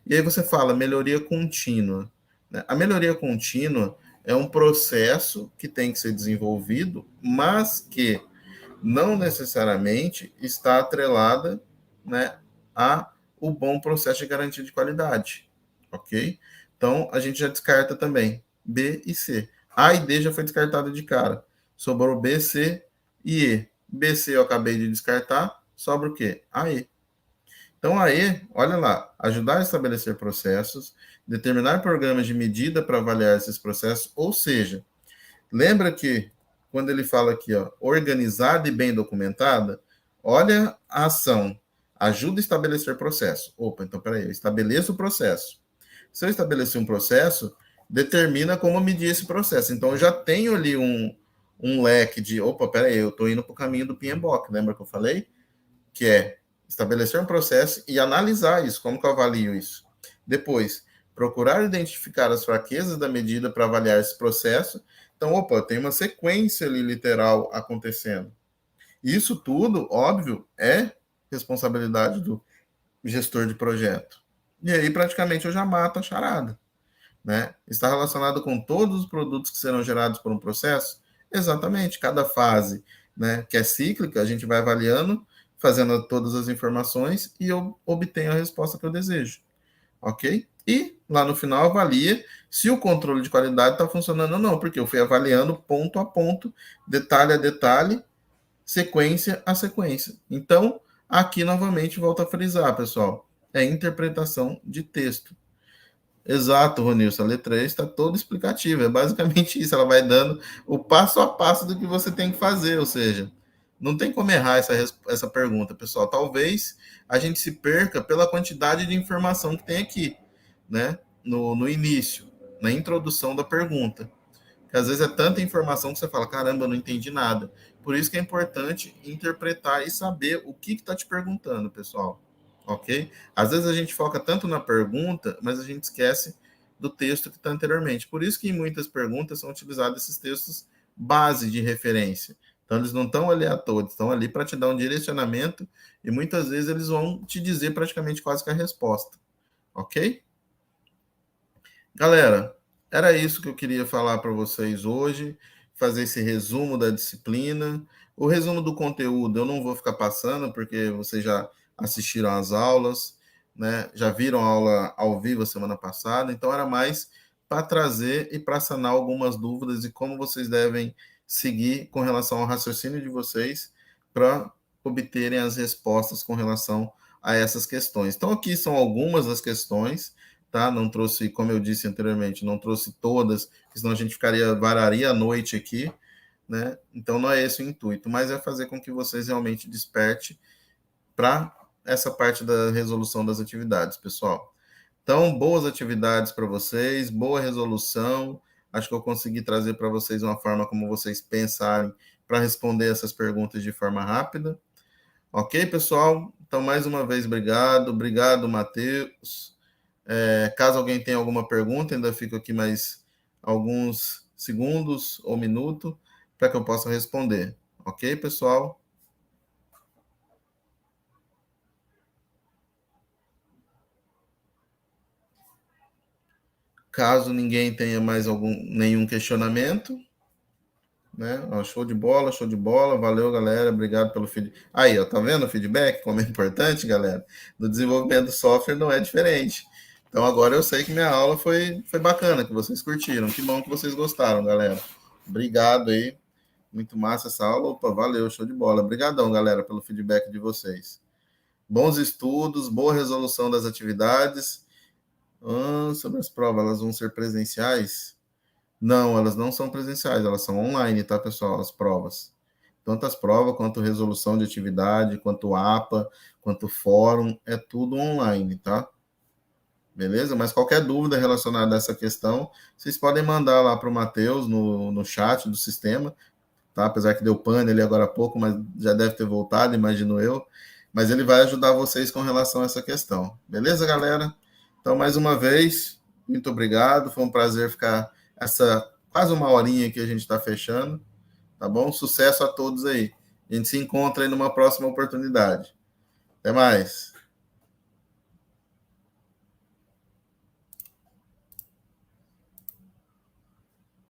E aí você fala melhoria contínua, né? A melhoria contínua é um processo que tem que ser desenvolvido, mas que não necessariamente está atrelada, né, a o bom processo de garantia de qualidade, ok? Então, a gente já descarta também B e C. A e D já foi descartada de cara. Sobrou B, C e E. B, C eu acabei de descartar, sobra o quê? A E. Então, a E, olha lá, ajudar a estabelecer processos, determinar programas de medida para avaliar esses processos, ou seja, lembra que quando ele fala aqui, ó, organizada e bem documentada, olha a ação, ajuda a estabelecer processo. Opa, então peraí, eu estabeleço o processo. Se eu estabelecer um processo, determina como medir esse processo. Então, eu já tenho ali um leque de, opa, peraí, eu estou indo para o caminho do PMBOK, lembra que eu falei? Que é estabelecer um processo e analisar isso, como que eu avalio isso. Depois, procurar identificar as fraquezas da medida para avaliar esse processo. Então, opa, tem uma sequência ali literal acontecendo. Isso tudo, óbvio, é responsabilidade do gestor de projeto. E aí, praticamente, eu já mato a charada, né? Está relacionado com todos os produtos que serão gerados por um processo? Exatamente, cada fase, né, que é cíclica, a gente vai avaliando, fazendo todas as informações e eu obtenho a resposta que eu desejo, ok? E lá no final avalia se o controle de qualidade está funcionando ou não, porque eu fui avaliando ponto a ponto, detalhe a detalhe, sequência a sequência. Então, aqui novamente volto a frisar, pessoal, é interpretação de texto. Exato, Ronilson, a letra E está toda explicativa, é basicamente isso, ela vai dando o passo a passo do que você tem que fazer, ou seja, não tem como errar essa pergunta, pessoal. Talvez a gente se perca pela quantidade de informação que tem aqui, né? No início, na introdução da pergunta. Que às vezes é tanta informação que você fala, caramba, eu não entendi nada. Por isso que é importante interpretar e saber o que está te perguntando, pessoal. Ok? Às vezes a gente foca tanto na pergunta, mas a gente esquece do texto que está anteriormente. Por isso que em muitas perguntas são utilizados esses textos base de referência. Então, eles não estão ali à toa, estão ali para te dar um direcionamento e muitas vezes eles vão te dizer praticamente quase que a resposta. Ok? Galera, era isso que eu queria falar para vocês hoje. fazer esse resumo da disciplina. O resumo do conteúdo eu não vou ficar passando, porque vocês já assistiram às aulas, né? Já viram a aula ao vivo a semana passada, então era mais para trazer e para sanar algumas dúvidas de como vocês devem seguir com relação ao raciocínio de vocês para obterem as respostas com relação a essas questões. Então, aqui são algumas das questões, tá? Não trouxe, como eu disse anteriormente, não trouxe todas, senão a gente vararia a noite aqui, né? Então, não é esse o intuito, mas é fazer com que vocês realmente desperte para essa parte da resolução das atividades, pessoal. Então, boas atividades para vocês, boa resolução. Acho que eu consegui trazer para vocês uma forma como vocês pensarem para responder essas perguntas de forma rápida. Ok, pessoal? Então, mais uma vez, obrigado. Obrigado, Matheus. Caso alguém tenha alguma pergunta, ainda fico aqui mais alguns segundos ou minuto para que eu possa responder. Ok, pessoal? Caso ninguém tenha mais nenhum questionamento, né? Ó, show de bola, show de bola. Valeu, galera. Obrigado pelo feedback. Aí, ó, tá vendo o feedback? Como é importante, galera? No desenvolvimento do software não é diferente. Então, agora eu sei que minha aula foi bacana, que vocês curtiram. Que bom que vocês gostaram, galera. Obrigado aí. Muito massa essa aula. Opa, valeu, show de bola. Obrigadão, galera, pelo feedback de vocês. Bons estudos, boa resolução das atividades. Sobre as provas, elas vão ser presenciais? Não, elas não são presenciais, elas são online, tá, pessoal? As provas. Tanto as provas, quanto resolução de atividade, quanto APA, quanto fórum, é tudo online, tá? Beleza? Mas qualquer dúvida relacionada a essa questão, vocês podem mandar lá para o Matheus no chat do sistema, tá? Apesar que deu pane ali agora há pouco, mas já deve ter voltado, imagino eu. Mas ele vai ajudar vocês com relação a essa questão. Beleza, galera? Então, mais uma vez, muito obrigado. Foi um prazer ficar essa quase uma horinha que a gente está fechando. Tá bom? Sucesso a todos aí. A gente se encontra aí numa próxima oportunidade. Até mais.